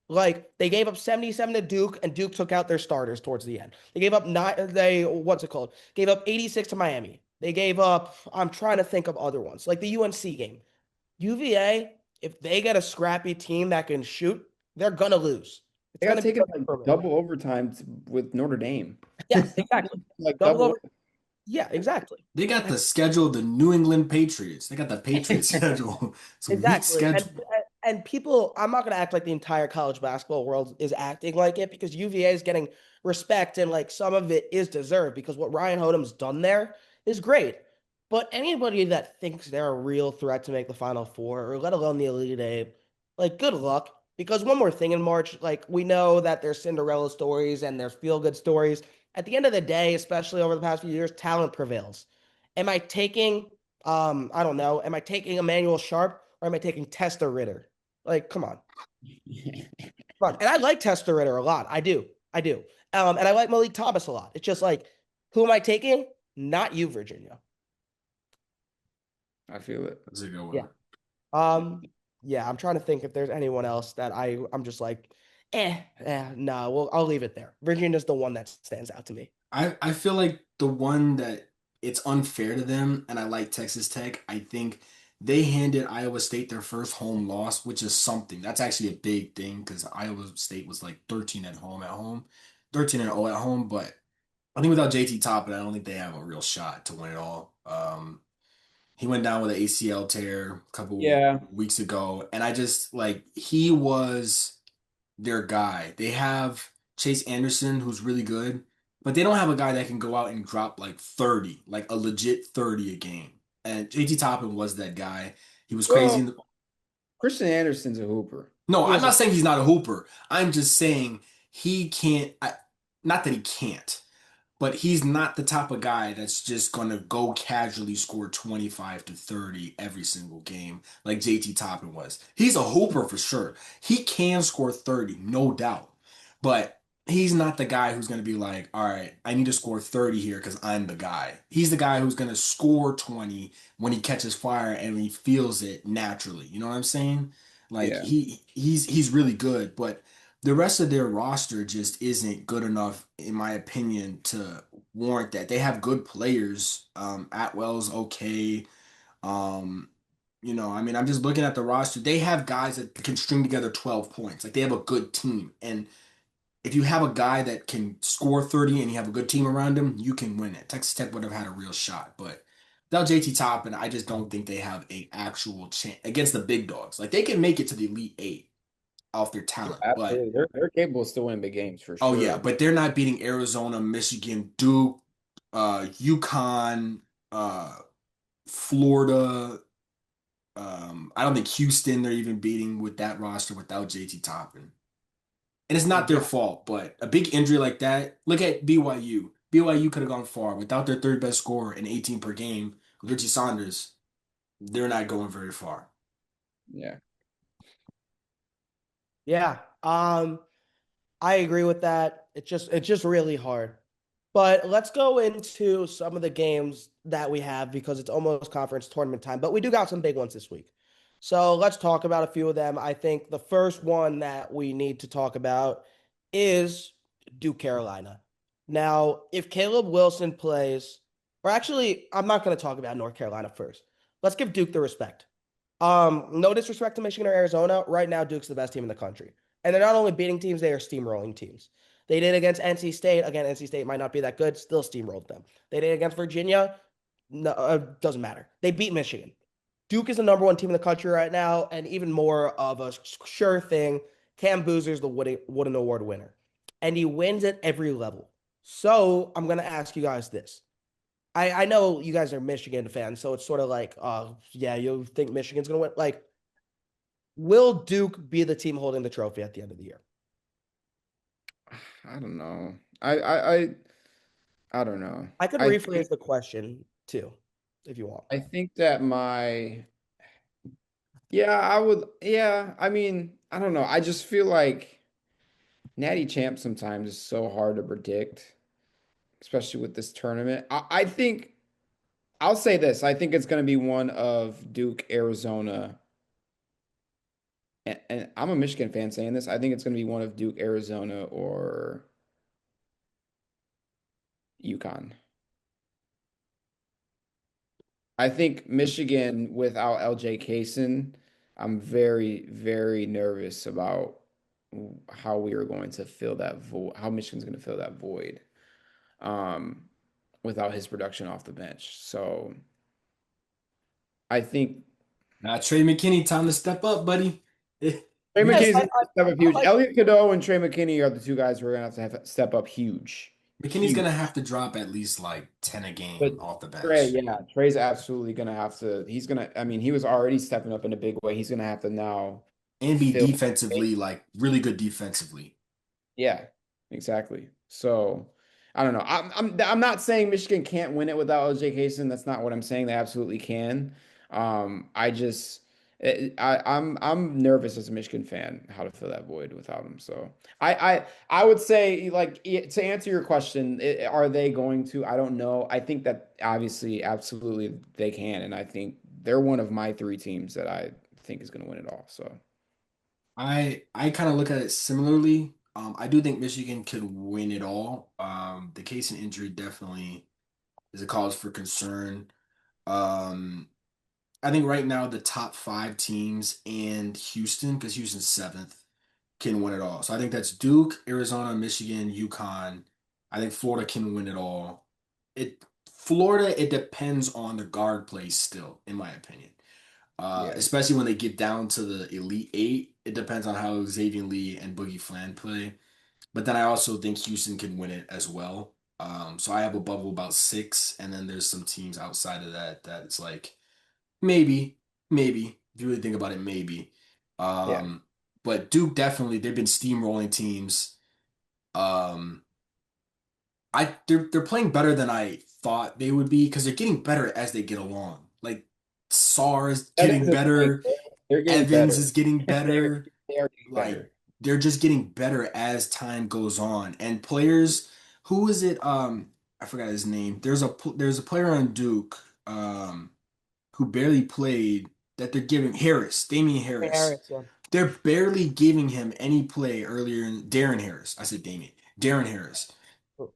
Like they gave up 77 to Duke, and Duke took out their starters towards the end. They gave up what's it called? Gave up 86 to Miami. They gave up, I'm trying to think of other ones, like the UNC game. UVA, if they get a scrappy team that can shoot, they're gonna lose. It's They got gonna be taken like double overtime with Notre Dame. yeah, exactly. Like Double double. over. Yeah, exactly. They got the schedule of the New England Patriots. They got the Patriots schedule. It's a weak Exactly. schedule. And people, I'm not gonna act like the entire college basketball world is acting like it because UVA is getting respect and like some of it is deserved because what Ryan Hodom's done there is great. But anybody that thinks they're a real threat to make the Final Four or let alone the Elite Eight, like good luck. Because one more thing in March, like we know that there's Cinderella stories and there's feel good stories. At the end of the day, especially over the past few years, talent prevails. Am I taking I don't know, am I taking Emmanuel Sharp or am I taking Testa Ritter? Like, come on. Come on. And I like Testa Ritter a lot. I do. I do. And I like Malik Thomas a lot. It's just like, who am I taking? Not you, Virginia. I feel it. That's a good Yeah. one. Yeah, I'm trying to think if there's anyone else that I'm just like, no, well, I'll leave it there. Virginia's the one that stands out to me. I feel like the one that it's unfair to them, and I like Texas Tech. I think they handed Iowa State their first home loss, which is something. That's actually a big thing because Iowa State was like 13 at home, 13 and 0 at home. But I think without JT Toppin, I don't think they have a real shot to win it all. He went down with an ACL tear a couple Yeah. weeks ago, and I just like he was their guy. They have Chase Anderson, who's really good, but they don't have a guy that can go out and drop like 30, like a legit 30 a game. And JT Toppin was that guy. He was crazy in Well, the Christian Anderson's a hooper. No, He I'm is not saying he's not a hooper. I'm just saying he can't not that he can't. But he's not the type of guy that's just gonna go casually score 25 to 30 every single game like JT Toppin was. He's a hooper for sure. He can score 30, no doubt. But he's not the guy who's gonna be like, all right, I need to score 30 here because I'm the guy. He's the guy who's gonna score 20 when he catches fire and he feels it naturally. You know what I'm saying? Like Yeah. he's really good, but the rest of their roster just isn't good enough, in my opinion, to warrant that. They have good players. Atwell's okay. Um, I mean, I'm just looking at the roster. They have guys that can string together 12 points. Like they have a good team. And if you have a guy that can score 30 and you have a good team around him, you can win it. Texas Tech would have had a real shot, but without JT Toppin, I just don't think they have a actual chance against the big dogs. Like they can make it to the Elite Eight off their talent, but Absolutely. They're capable of still winning big games for oh yeah, sure. but they're not beating Arizona, Michigan, Duke, UConn, Florida. I don't think Houston they're even beating with that roster without JT Toppin. And it's not their fault, but a big injury like that, look at BYU. BYU could have gone far without their third best scorer in 18 per game, Richie Saunders. They're not going very far. Yeah. Yeah. Um, I agree with that. It's just really hard. But let's go into some of the games that we have because it's almost conference tournament time. But we do got some big ones this week. So let's talk about a few of them. I think the first one that we need to talk about is Duke Carolina. Now, if Caleb Wilson plays, or actually, I'm not going to talk about North Carolina first. Let's give Duke the respect. No disrespect to Michigan or Arizona. Right now, Duke's the best team in the country. And they're not only beating teams, they are steamrolling teams. They did against NC State. Again, NC State might not be that good, still steamrolled them. They did against Virginia. No, doesn't matter. They beat Michigan. Duke is the number one team in the country right now, and even more of a sure thing. Cam Boozer's the Wooden Award winner, and he wins at every level. So I'm gonna ask you guys this. I know you guys are Michigan fans, so it's sort of like, yeah, you think Michigan's gonna win. Like, will Duke be the team holding the trophy at the end of the year? I don't know. I don't know. I could rephrase the question too, if you want. I think that my yeah, I would yeah, I mean, I don't know. I just feel like Natty Champ sometimes is so hard to predict, especially with this tournament. I think I'll say this. I think it's going to be one of Duke, Arizona, and I'm a Michigan fan saying this. I think it's going to be one of Duke, Arizona, or UConn. I think Michigan without LJ Kaysen, I'm very, very nervous about how we are going to fill that void, how Michigan's going to fill that void um, without his production off the bench. So I think Now, Trey McKinney, time to step up, buddy. Trey Yes, McKinney's going to step up I huge. like Elliot Cadeau and Trey McKinney are the two guys who are going to have to step up huge, McKinney's huge. gonna have to drop at least like 10 a But game off the Trey, bench yeah, Trey's absolutely going to have to. He's going to. I mean, he was already stepping up in a big way. He's going to have to now and be fill. defensively, like really good defensively. Yeah, exactly. So I don't know. I'm not saying Michigan can't win it without OJ Kaysen. That's not what I'm saying. They absolutely can. I just I'm nervous as a Michigan fan how to fill that void without him. So I would say like to answer your question, are they going to? I don't know. I think that obviously absolutely they can, and I think they're one of my three teams that I think is going to win it all. So I kind of look at it similarly. I do think Michigan could win it all. The case and injury definitely is a cause for concern. Um, I think right now the top five teams and Houston, because Houston's seventh, can win it all. So I think that's Duke, Arizona, Michigan, UConn. I think Florida can win it all. Florida, it depends on the guard play still, in my opinion. yeah, Especially when they get down to the Elite Eight, it depends on how Xavier Lee and Boogie Flan play. But then I also think Houston can win it as well. So I have a bubble about six, and then there's some teams outside of that that it's like maybe, maybe if you really think about it, maybe. yeah. Um, but Duke definitely they've been steamrolling teams. Um, they're playing better than I thought they would be because they're getting better as they get along. Like Sar is That getting is the thing. better. They're getting Evans better. is getting They're better. they are getting Like better. they're just getting better as time goes on. And players, who is it? I forgot his name. There's a player on Duke who barely played that they're giving Harris, Damian Harris. Harris, yeah. They're barely giving him any play earlier in Darren Harris. I said Damian. Darren Harris.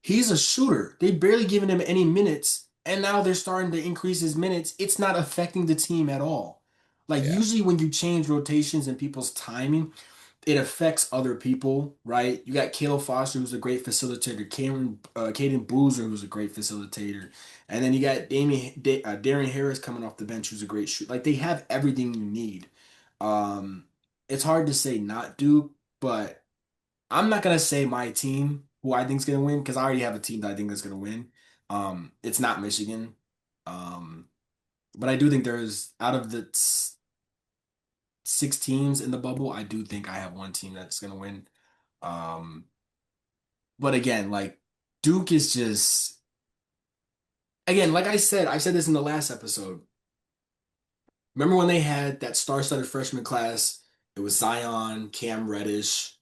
He's a shooter. They barely giving him any minutes, and now they're starting to increase his minutes. It's not affecting the team at all. Like Yeah. usually when you change rotations and people's timing, it affects other people, right? You got Caleb Foster, who's a great facilitator, Caden Boozer, who's a great facilitator, and then you got Darren Harris coming off the bench, who's a great shooter. Like they have everything you need. Um, it's hard to say not Duke, but I'm not gonna say my team who I think is gonna win because I already have a team that I think is gonna win. It's not Michigan. Um, but I do think there's out of the six teams in the bubble, I do think I have one team that's gonna win. Um, but again, like Duke is just again, like I said this in the last episode. Remember when they had that star-studded freshman class? It was Zion, Cam Reddish.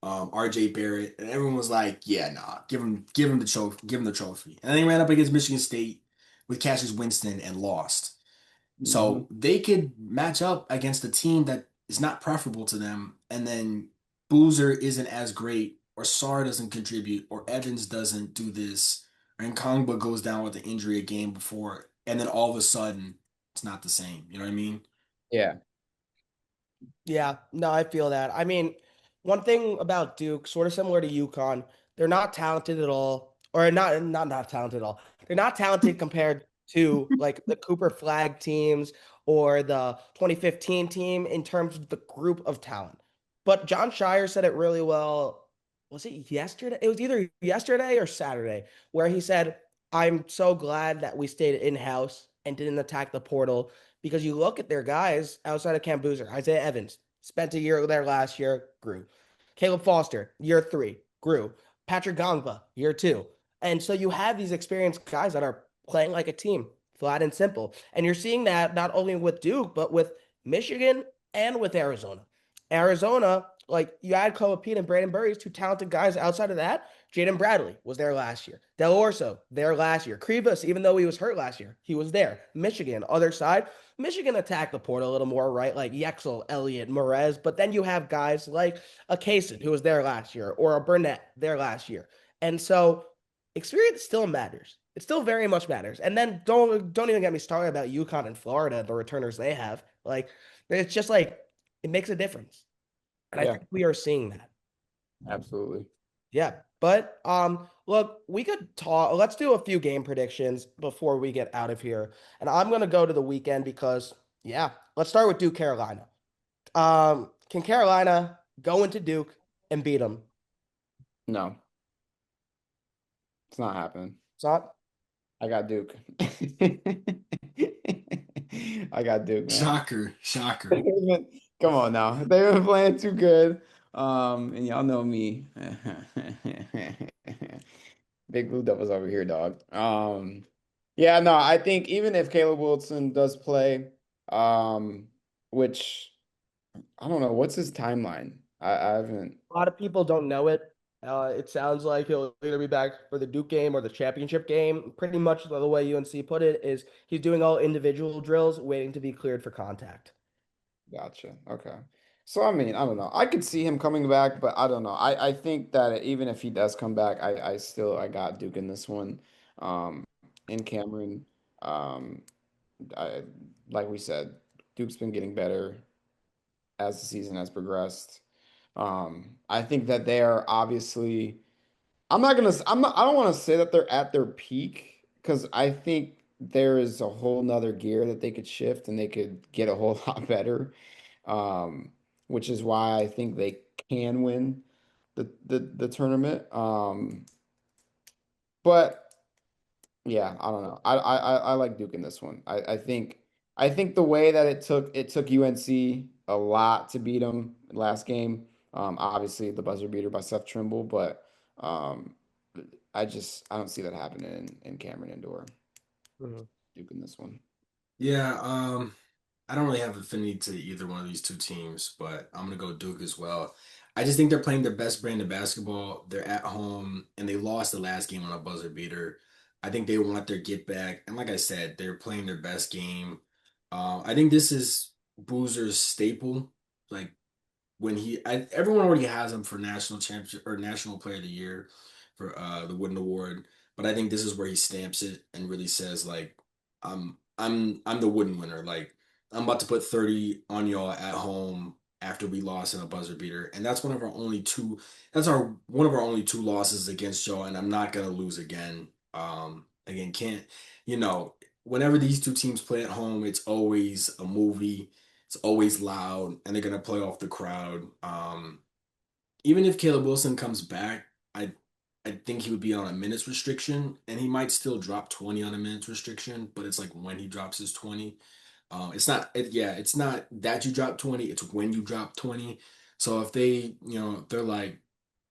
RJ Barrett, and everyone was like, "Yeah, nah, give him the trophy, give him the trophy." And then they ran up against Michigan State with Cassius Winston and lost. Hmm. So they could match up against a team that is not preferable to them, and then Boozer isn't as great, or Sarr doesn't contribute, or Evans doesn't do this, or Nkongba goes down with an injury a game before, and then all of a sudden it's not the same. You know what I mean? Yeah. Yeah, no, I feel that. I mean, one thing about Duke, sort of similar to UConn, they're not talented at all, or not talented at all. They're not talented compared to like the Cooper Flag teams or the 2015 team in terms of the group of talent. But John Shire said it really well. Was it yesterday? It was either yesterday or Saturday, where he said, "I'm so glad that we stayed in-house and didn't attack the portal." Because you look at their guys outside of Cam Boozer, Isaiah Evans spent a year there last year, grew. Caleb Foster, year 3, grew. Patrick Gongba, year 2. And so you have these experienced guys that are playing like a team, flat and simple. And you're seeing that not only with Duke, but with Michigan and with Arizona. Arizona, like you add Koa Pete and Brandon Burries, two talented guys outside of that. Jaden Bradley was there last year. Del Orso, there last year. Krivas, even though he was hurt last year, he was there. Michigan, other side. Michigan attacked the portal a little more, right? Like Yexel, Elliott, Morez. But then you have guys like a Kaysen, who was there last year, or a Burnett there last year. And so experience still matters. It still very much matters. And then don't even get me started about UConn and Florida, the returners they have. Like it's just like it makes a difference. And I Yeah, think we are seeing that. absolutely. Yeah. But look, we could talk. Let's do a few game predictions before we get out of here. And I'm gonna go to the weekend because yeah, let's start with Duke Carolina. Can Carolina go into Duke and beat them? No, it's not happening. It's not. I got Duke. I got Duke, man. Shocker, shocker. They've Come on now. They've been playing too good. And y'all know me. Big Blue Devils over here, dog. Yeah, no, I think even if Caleb Wilson does play, um, which I don't know, what's his timeline? I haven't. A lot of people don't know it. It sounds like he'll either be back for the Duke game or the championship game. Pretty much the way UNC put it is he's doing all individual drills, waiting to be cleared for contact. Gotcha. Okay. So I mean, I don't know. I could see him coming back, but I don't know. I think that even if he does come back, I got Duke in this one. Um, in Cameron. Um, I like we said, Duke's been getting better as the season has progressed. I think that they are obviously. I don't want to say that they're at their peak because I think there is a whole nother gear that they could shift and they could get a whole lot better. Um, which is why I think they can win the tournament. But yeah, I don't know. I like Duke in this one. I think the way that it took UNC a lot to beat them last game. Obviously the buzzer beater by Seth Trimble, but um, I don't see that happening in Cameron Indoor. Mhm. Duke in this one. Yeah, I don't really have affinity to either one of these two teams, but I'm gonna go Duke as well. I just think they're playing their best brand of basketball. They're at home and they lost the last game on a buzzer beater. I think they want their get back. And like I said, they're playing their best game. I think this is Boozer's staple. Like everyone already has him for national championship or national player of the year for the Wooden Award, but I think this is where he stamps it and really says like I'm the Wooden winner. Like I'm about to put 30 on y'all at home after we lost in a buzzer beater, and that's our one of our only two losses against y'all, and I'm not gonna lose again. Again, can't you know whenever these two teams play at home, it's always a movie, it's always loud, and they're gonna play off the crowd. Even if Caleb Wilson comes back, I think he would be on a minutes restriction, and he might still drop 20 on a minutes restriction. But it's like when he drops his 20. It's not that you drop 20, it's when you drop 20. So if they're like,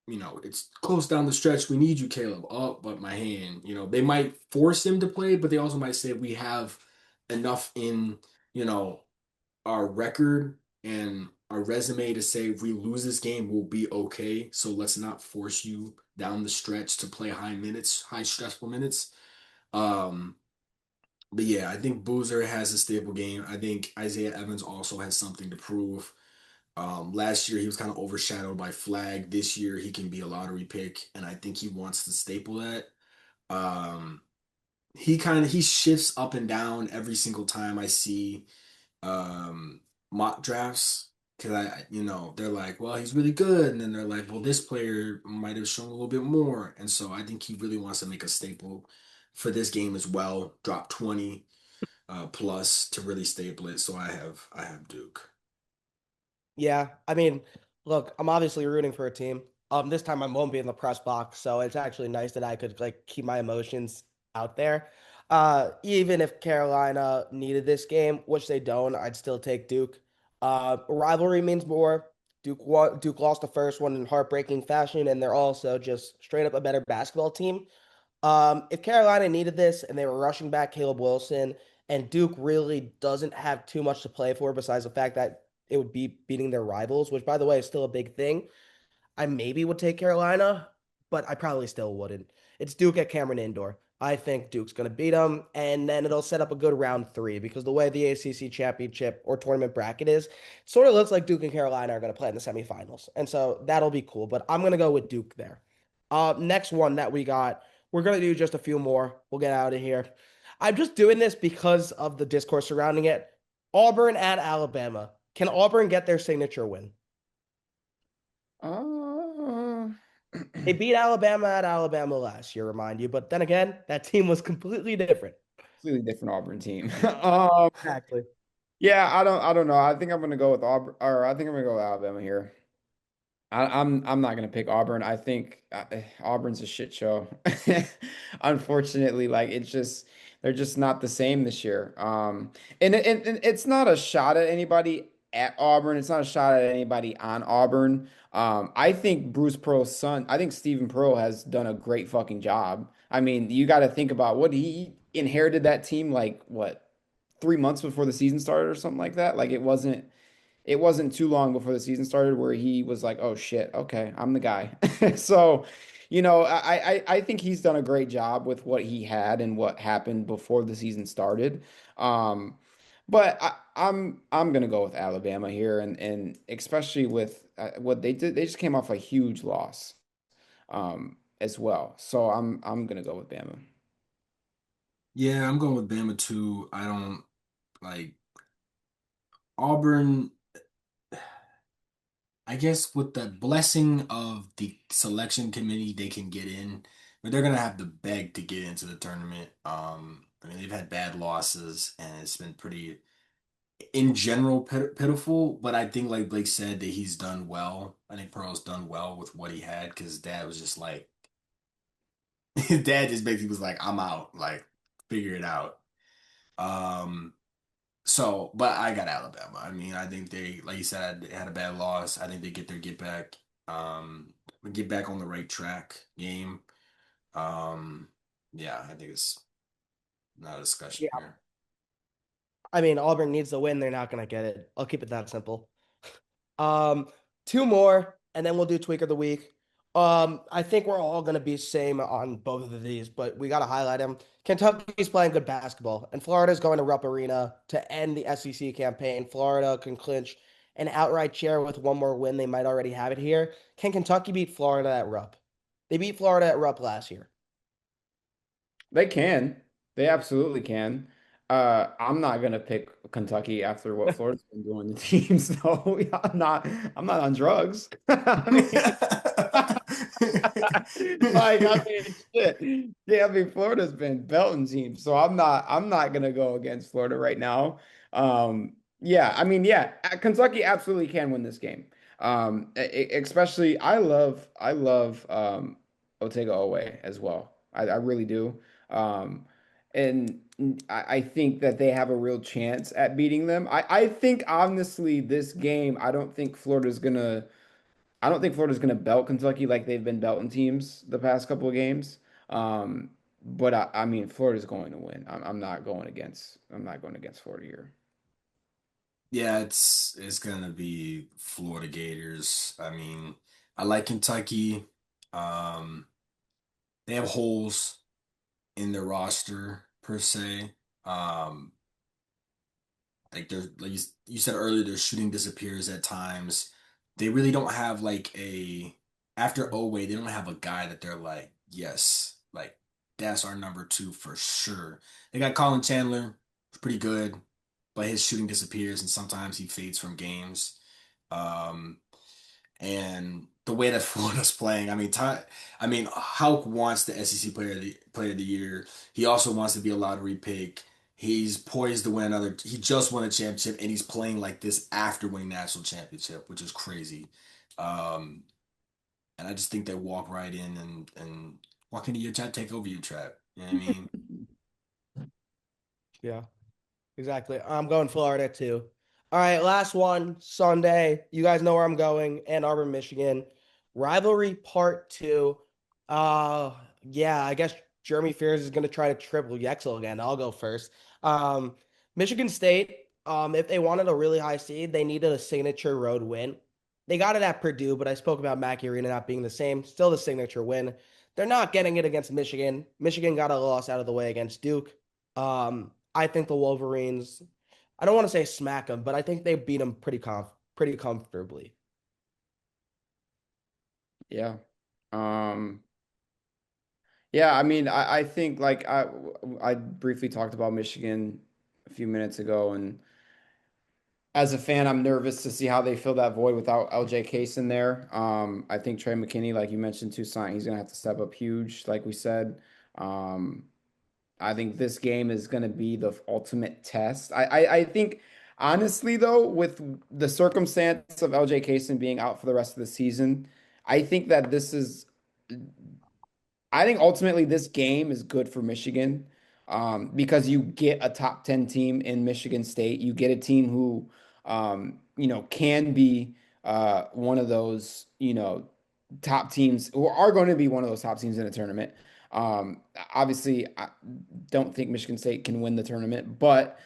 it's close down the stretch, we need you, Caleb. Oh, but my hand, they might force him to play, but they also might say we have enough in, you know, our record and a resume to say if we lose this game, we'll be okay. So let's not force you down the stretch to play high minutes, high stressful minutes. Um, but yeah, I think Boozer has a stable game. I think Isaiah Evans also has something to prove. Last year he was kind of overshadowed by Flag. This year he can be a lottery pick, and I think he wants to staple that. Um, he shifts up and down every single time I see um mock drafts because they're like, well, he's really good, and then they're like, well, this player might have shown a little bit more, and so I think he really wants to make a staple for this game as well. Drop 20 plus to really staple it. So I have Duke. Yeah, I mean, look, I'm obviously rooting for a team. This time I won't be in the press box, so it's actually nice that I could like keep my emotions out there. Even if Carolina needed this game, which they don't, I'd still take Duke. Rivalry means more. Duke lost the first one in heartbreaking fashion, and they're also just straight up a better basketball team. If Carolina needed this and they were rushing back Caleb Wilson, and Duke really doesn't have too much to play for besides the fact that it would be beating their rivals, which by the way is still a big thing. I maybe would take Carolina, but I probably still wouldn't. It's Duke at Cameron Indoor. I think Duke's going to beat them, and then it'll set up a good round three because the way the ACC championship or tournament bracket is, it sort of looks like Duke and Carolina are going to play in the semifinals. And so that'll be cool, but I'm going to go with Duke there. Next one that we got, we're going to do just a few more. We'll get out of here. I'm just doing this because of the discourse surrounding it. Auburn at Alabama. Can Auburn get their signature win? Uh, They beat Alabama at Alabama last year, remind you. But then again, that team was completely different. Completely different Auburn team. Exactly. Yeah, I don't know. I think I'm gonna go with Auburn, or I think I'm gonna go with Alabama here. I'm not gonna pick Auburn. I think Auburn's a shit show. Unfortunately, like it's just they're just not the same this year. And it's not a shot at anybody at Auburn. It's not a shot at anybody on Auburn. I think Bruce Pearl's son. I think Stephen Pearl has done a great fucking job. I mean, you got to think about what he inherited that team like what 3 months before the season started or something like that. Like it wasn't too long before the season started where he was like, "Oh shit, okay, I'm the guy." So, I think he's done a great job with what he had and what happened before the season started. Um, but I'm gonna go with Alabama here, and especially with what they did, they just came off a huge loss, as well. So I'm gonna go with Bama. Yeah, I'm going with Bama too. I don't like Auburn. I guess with the blessing of the selection committee, they can get in, but they're gonna have to beg to get into the tournament. I mean, they've had bad losses, and it's been pretty, in general, pitiful. But I think, like Blake said, that he's done well. I think Pearl's done well with what he had because Dad was just like, his dad just basically was like, "I'm out, like, figure it out." Um, So, but I got Alabama. I mean, I think they, like you said, they had a bad loss. I think they get their um, get back on the right track game. Um, yeah, I think it's not a discussion Yeah. here. I mean, Auburn needs to win. They're not going to get it. I'll keep it that simple. Um, Two more, and then we'll do tweak of the week. I think we're all gonna be same on both of these, but we gotta highlight them. Kentucky's playing good basketball, and Florida's going to Rupp Arena to end the SEC campaign. Florida can clinch an outright share with one more win. They might already have it here. Can Kentucky beat Florida at Rupp? They beat Florida at Rupp last year. They can. They absolutely can. I'm not gonna pick Kentucky after what Florida's been doing to teams, though. I'm not on drugs. I mean, I mean, shit. Yeah, I mean, Florida's been belting teams, so I'm not gonna go against Florida right now. Yeah, I mean, yeah, Kentucky absolutely can win this game. Especially I love Otega Owe as well. I really do. Um, and I think that they have a real chance at beating them. I think honestly, this game, I don't think Florida's gonna belt Kentucky like they've been belting teams the past couple of games. But I mean, Florida's going to win. I'm not going against Florida here. Yeah, it's gonna be Florida Gators. I mean, I like Kentucky. Um, they have holes in their roster per se. Um, like there's like you said earlier, their shooting disappears at times. They really don't have like a after Oway, they don't have a guy that they're like, yes, like that's our number two for sure. They got Colin Chandler, pretty good, but his shooting disappears and sometimes he fades from games. Um, and the way that Florida's playing, I mean, Hauk wants the SEC player of the year. He also wants to be a lottery pick. He's poised to win another. He just won a championship, and he's playing like this after winning national championship, which is crazy. Um, and I just think they walk right in and walk into your trap, take over your trap. You know what I mean? Yeah. Exactly. I'm going Florida too. All right, last one, Sunday. You guys know where I'm going. Ann Arbor, Michigan. Rivalry part two. Yeah, I guess Jeremy Fears is gonna try to triple Yexel again. I'll go first. Um, Michigan State, if they wanted a really high seed, they needed a signature road win. They got it at Purdue, but I spoke about Mackey Arena not being the same. Still the signature win. They're not getting it against Michigan. Michigan got a loss out of the way against Duke. I think the Wolverines, I don't want to say smack them, but I think they beat them pretty comfortably. Yeah. Um, yeah, I mean, I think like I briefly talked about Michigan a few minutes ago, and as a fan, I'm nervous to see how they fill that void without LJ Case in there. I think Trey McKinney, like you mentioned, Toussaint, he's gonna have to step up huge, like we said. Um, I think this game is gonna be the ultimate test. I think honestly though, with the circumstance of LJ Case being out for the rest of the season, I think that this is I think ultimately this game is good for Michigan because you get a top 10 team in Michigan State. You get a team who, can be one of those, top teams who are going to be one of those top teams in a tournament. Obviously, I don't think Michigan State can win the tournament, but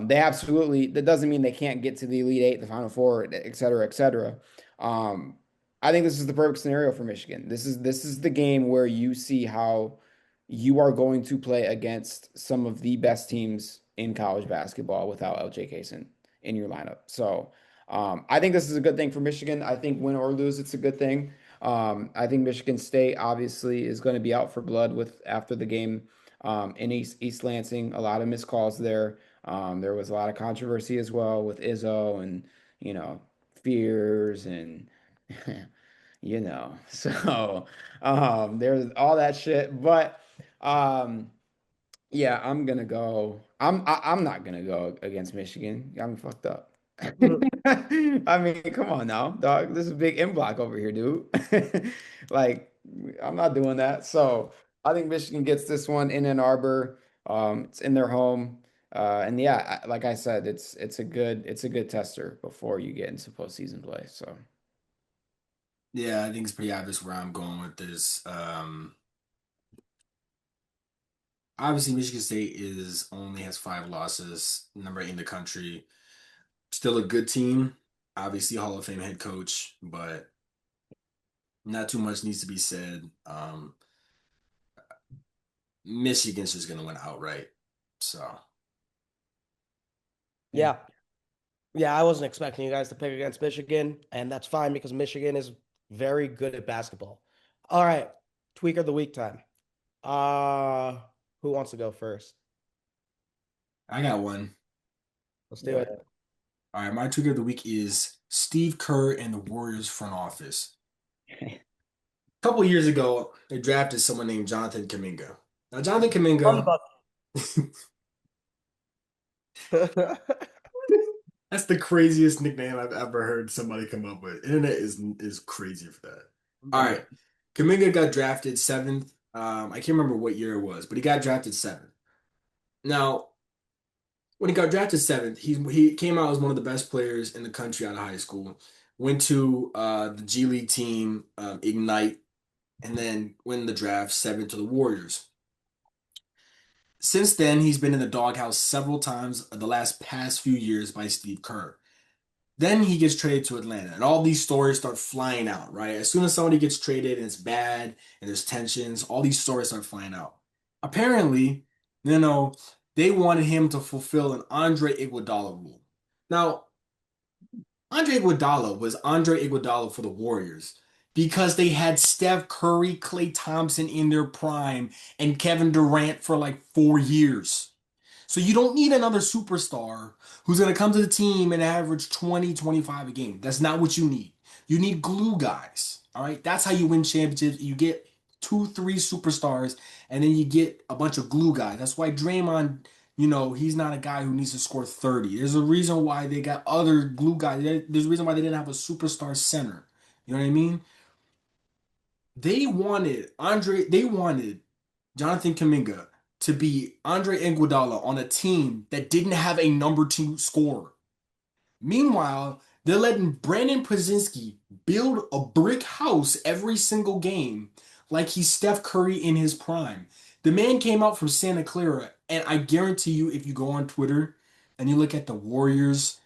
they absolutely, that doesn't mean they can't get to the Elite Eight, the Final Four, et cetera, et cetera. Um, I think this is the perfect scenario for Michigan. This is the game where you see how you are going to play against some of the best teams in college basketball without LJ Kaysen in your lineup. So I think this is a good thing for Michigan. I think win or lose, it's a good thing. I think Michigan State obviously is going to be out for blood with after the game in East Lansing. A lot of missed calls there. There was a lot of controversy as well with Izzo and you know fears and so there's all that shit, but um yeah, I'm not gonna go against Michigan. Got me fucked up. I mean, come on now, dog. This is a big M block over here, dude. Like, I'm not doing that. So I think Michigan gets this one in Ann Arbor. It's in their home. And yeah, like I said, it's a good tester before you get into postseason play. So Yeah, I think it's pretty obvious where I'm going with this. Obviously, Michigan State is only has 5 losses, number 8 in the country. Still a good team. Obviously, Hall of Fame head coach, but not too much needs to be said. Michigan's just gonna win outright. So yeah. Yeah. Yeah, I wasn't expecting you guys to pick against Michigan, and that's fine because Michigan is very good at basketball. All right, tweak of the week time. Uh, who wants to go first? I got one. Let's Go do it. ahead. All right, my tweet of the week is Steve Kerr and the Warriors front office. A couple years ago, they drafted someone named Jonathan Kuminga. Now, Jonathan Kuminga, that's the craziest nickname I've ever heard somebody come up with. Internet is crazy for that. All right, Kuminga got drafted seventh. I can't remember what year it was, but he got drafted seventh. Now, when he got drafted seventh, he came out as one of the best players in the country out of high school. Went to the G League team, Ignite, and then win the draft seven to the Warriors. Since then, he's been in the doghouse several times the last past few years by Steve Kerr. Then he gets traded to Atlanta, and all these stories start flying out, right? As soon as somebody gets traded and it's bad and there's tensions, all these stories start flying out. Apparently, you know, they wanted him to fulfill an Andre Iguodala rule. Now, Andre Iguodala was Andre Iguodala for the Warriors because they had Steph Curry, Klay Thompson in their prime, and Kevin Durant for like 4 years. So you don't need another superstar who's going to come to the team and average 20, 25 a game. That's not what you need. You need glue guys. All right. That's how you win championships. You get two, three superstars, and then you get a bunch of glue guys. That's why Draymond, he's not a guy who needs to score 30. There's a reason why they got other glue guys. There's a reason why they didn't have a superstar center. You know what I mean? They wanted Jonathan Kuminga to be Andre Iguodala on a team that didn't have a number two scorer. Meanwhile, they're letting Brandon Pozinski build a brick house every single game like he's Steph Curry in his prime. The man came out from Santa Clara, and I guarantee you, if you go on Twitter and you look at the Warriors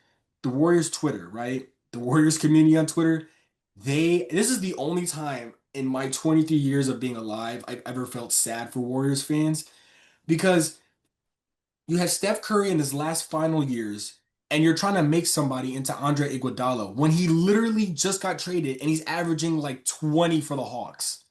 Twitter, right? The Warriors community on Twitter, this is the only time in my 23 years of being alive I've ever felt sad for Warriors fans because you had Steph Curry in his last final years, and you're trying to make somebody into Andre Iguodala when he literally just got traded and he's averaging like 20 for the Hawks.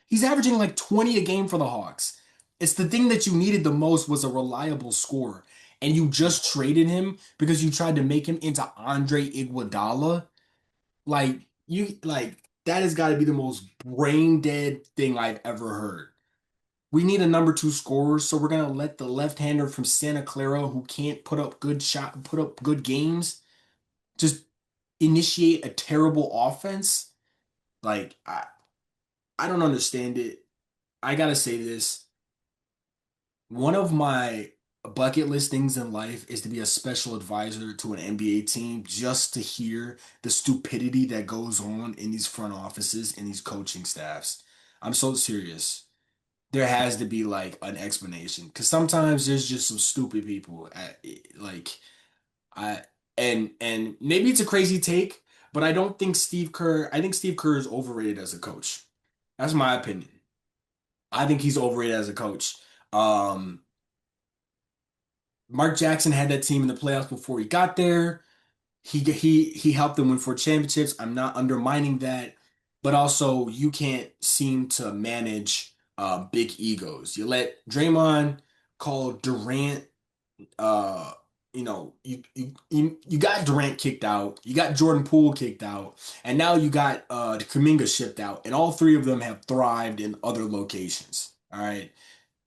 He's averaging like 20 a game for the Hawks. It's the thing that you needed the most was a reliable scorer, and you just traded him because you tried to make him into Andre Iguodala. That has got to be the most brain dead thing I've ever heard. We need a number two scorer, so we're gonna let the left-hander from Santa Clara who can't put up good games, just initiate a terrible offense. Like I don't understand it. I gotta say this. One of my bucket list things in life is to be a special advisor to an NBA team just to hear the stupidity that goes on in these front offices and these coaching staffs. I'm so serious. There has to be like an explanation because sometimes there's just some stupid people like I and maybe it's a crazy take, but I think Steve Kerr is overrated as a coach. That's my opinion. I think he's overrated as a coach. Um Mark Jackson had that team in the playoffs before he got there. He helped them win 4 championships. I'm not undermining that, but also you can't seem to manage big egos. You let Draymond call Durant. Uh, you got Durant kicked out. You got Jordan Poole kicked out, and now you got Kuminga shipped out, and all three of them have thrived in other locations. All right,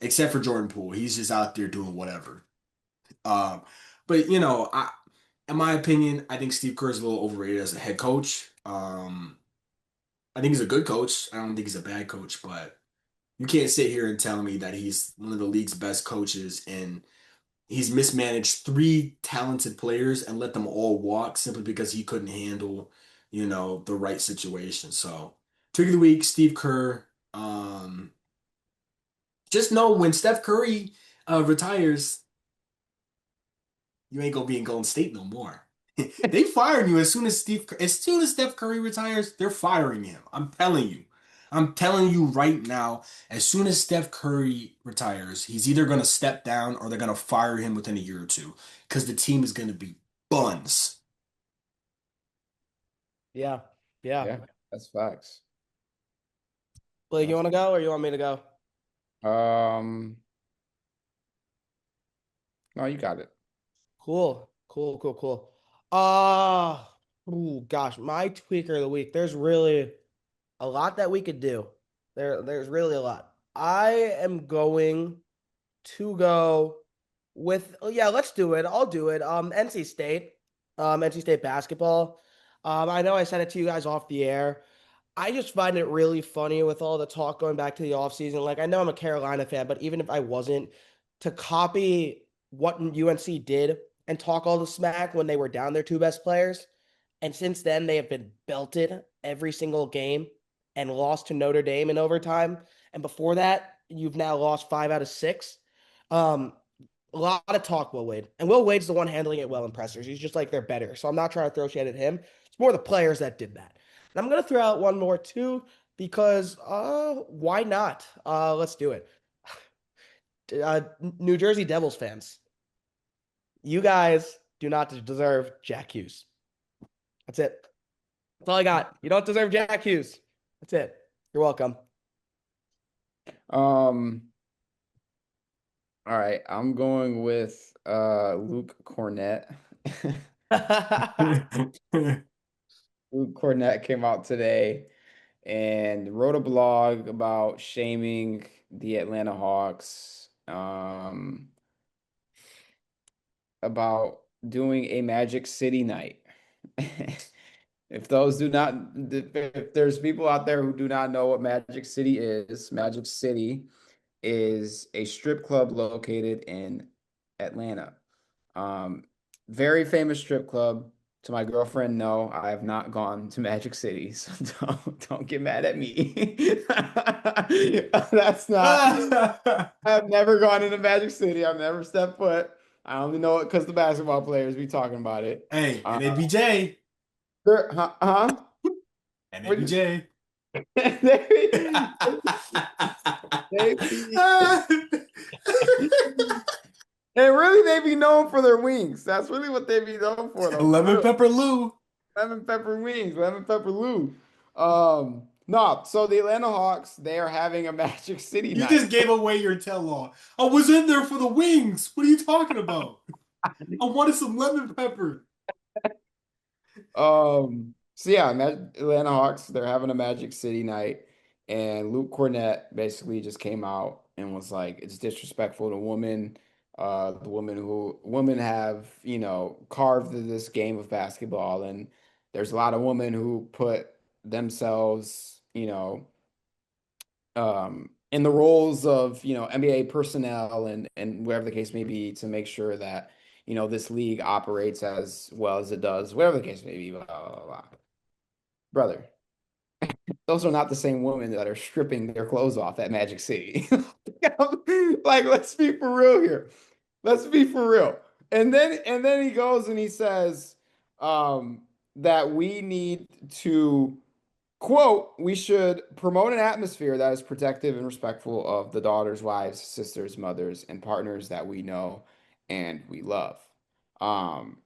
except for Jordan Poole, he's just out there doing whatever. Um, but in my opinion, I think Steve Kerr is a little overrated as a head coach. I think he's a good coach. I don't think he's a bad coach, but you can't sit here and tell me that he's one of the league's best coaches and he's mismanaged three talented players and let them all walk simply because he couldn't handle, the right situation. So, Trick of the week, Steve Kerr. Just know when Steph Curry retires, you ain't gonna be in Golden State no more. They firing you as soon as Steph Curry retires, they're firing him. I'm telling you. I'm telling you right now, as soon as Steph Curry retires, he's either gonna step down or they're gonna fire him within a year or two because the team is gonna be buns. Yeah. Yeah. Yeah, that's facts. Blake, you That's want to go or you want me to go? um no, you got it. Cool. Cool. Cool. Cool. Uh, oh gosh, my tweaker of the week. There's really a lot that we could do. There's really a lot. I am going to go with, oh yeah, let's do it. I'll do it. NC State. NC State basketball. I know I sent it to you guys off the air. I just find it really funny with all the talk going back to the offseason. Like, I know I'm a Carolina fan, but even if I wasn't, to copy what UNC did and talk all the smack when they were down their two best players. And since then, they have been belted every single game and lost to Notre Dame in overtime. And before that, you've now lost 5 out of 6. Um, a lot of talk Will Wade. And Will Wade's the one handling it well in pressers. He's just like they're better. So I'm not trying to throw shade at him. It's more the players that did that. And I'm gonna throw out one more too, because why not? Let's do it. New Jersey Devils fans, you guys do not deserve Jack Hughes. That's it. That's all I got. You don't deserve Jack Hughes. That's it. You're welcome. All right, I'm going with Luke Cornett. Luke Cornett came out today and wrote a blog about shaming the Atlanta Hawks, about doing a Magic City night. If those do not, if there's people out there who do not know what Magic City is, Magic City is a strip club located in Atlanta. Um, Very famous strip club. To my girlfriend, no, I have not gone to Magic City, so don't get mad at me. That's not. I've never gone into Magic City. I've never stepped foot. I only know it because the basketball players be talking about it. Hey, and ABJ. Huh? And ABJ. They And really, they be known for their wings. That's really what they be known for, though. Lemon pepper Lou. Lemon pepper wings, lemon pepper Lou. No, so the Atlanta Hawks, they are having a Magic City You night. just gave away your tell-all. I was in there for the wings. What are you talking about? I wanted some lemon pepper. So yeah, Atlanta Hawks, they're having a Magic City night, and Luke Cornett basically just came out and was like, it's disrespectful to women. The women have, carved this game of basketball, and there's a lot of women who put themselves, in the roles of, NBA personnel and whatever the case may be to make sure that, this league operates as well as it does, whatever the case may be, blah, blah, blah. Brother, those are not the same women that are stripping their clothes off at Magic City. Like, let's be for real here. Let's be for real. And then he goes and he says that we need to, quote, we should promote an atmosphere that is protective and respectful of the daughters, wives, sisters, mothers, and partners that we know and we love. Um,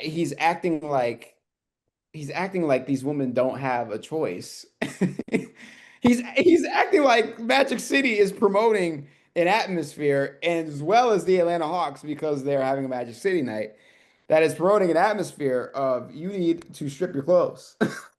he's acting like these women don't have a choice. He's acting like Magic City is promoting an atmosphere, and as well as the Atlanta Hawks, because they're having a Magic City night, that is promoting an atmosphere of you need to strip your clothes.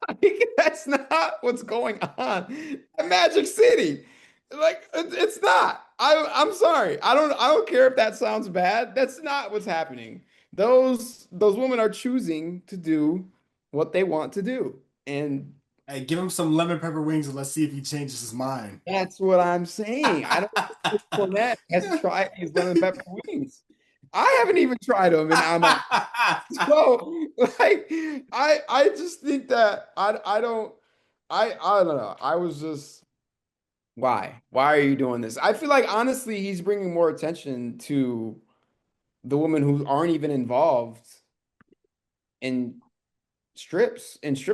Like, that's not what's going on at Magic City. Like, it's not. I'm sorry. I don't care if that sounds bad. That's not what's happening. Those women are choosing to do what they want to do. And Hey, give him some lemon pepper wings and let's see if he changes his mind. that's what I'm saying. I don't think Fournette has tried these lemon pepper wings. I haven't even tried them, and I'm like, so like I just think that I don't know. I was just why? Why are you doing this? I feel like honestly he's bringing more attention to the women who aren't even involved in strip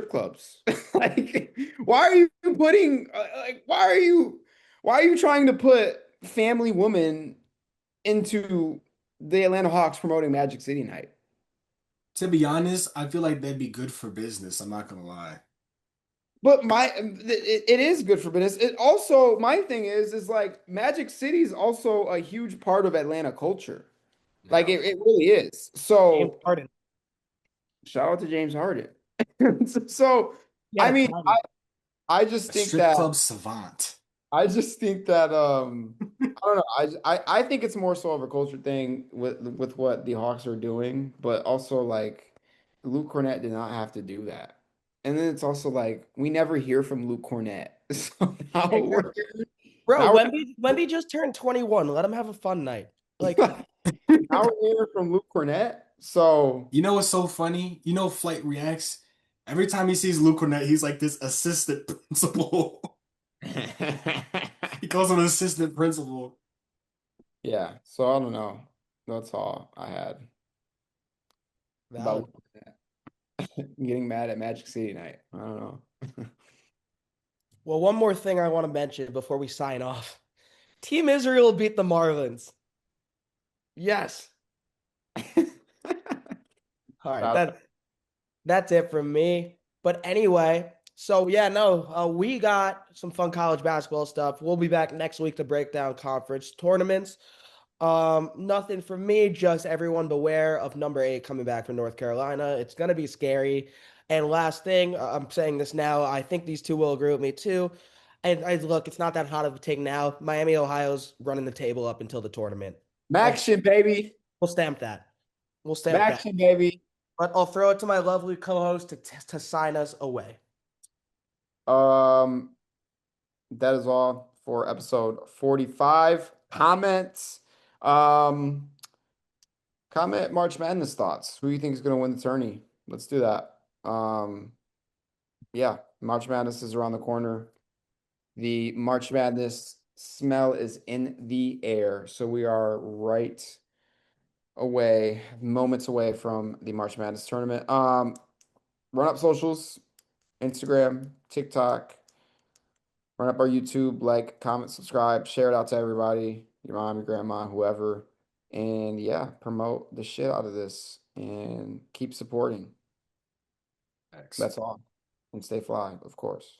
clubs. Like, why are you putting why are you trying to put family women into the Atlanta Hawks promoting Magic City night? To be honest, I feel like that'd be good for business. I'm not gonna lie. But it is good for business. It also, my thing is like Magic City is also a huge part of Atlanta culture. Like Yeah. it really is. James So Harden. shout out to James Harden. So Yeah, I mean, I just A think strip that club savant. I don't know. I think it's more so of a culture thing with what the Hawks are doing, but also like Luke Cornett did not have to do that. And then it's also like we never hear from Luke Cornett. So now we're Bro, now Wemby just turned 21. Let him have a fun night. Like, now we're hearing from Luke Cornett. So You know what's so funny? You know, Flight reacts every time he sees Luke Cornett. He's like this assistant principal. He calls him an assistant principal. Yeah, so I don't know. That's all I had Valid. about getting mad at Magic City night. I don't know. Well, one more thing I want to mention before we sign off. Team Israel beat the Marlins. Yes. All right. Shout That's it from me. But anyway, so yeah, no, we got some fun college basketball stuff. We'll be back next week to break down conference tournaments. Nothing from me, just everyone beware of number 8 coming back from North Carolina. It's gonna be scary. And last thing, I'm saying this now. I think these two will agree with me too. And look, it's not that hot of a take now. Miami, Ohio's running the table up until the tournament. I'll Maction, baby. we'll stamp that. We'll stamp that. Maction, baby. But I'll throw it to my lovely co-host to sign us away. Um, that is all for episode 45. Comments. Um, comment March Madness thoughts. Who do you think is going to win the tourney? Let's do that. Yeah, March Madness is around the corner. The March Madness smell is in the air. So we are right away, moments away from the March Madness tournament. Run up socials, Instagram, TikTok, run up our YouTube, like, comment, subscribe, share it out to everybody, your mom, your grandma, whoever. And yeah, promote the shit out of this and keep supporting. That's all. And stay fly, of course.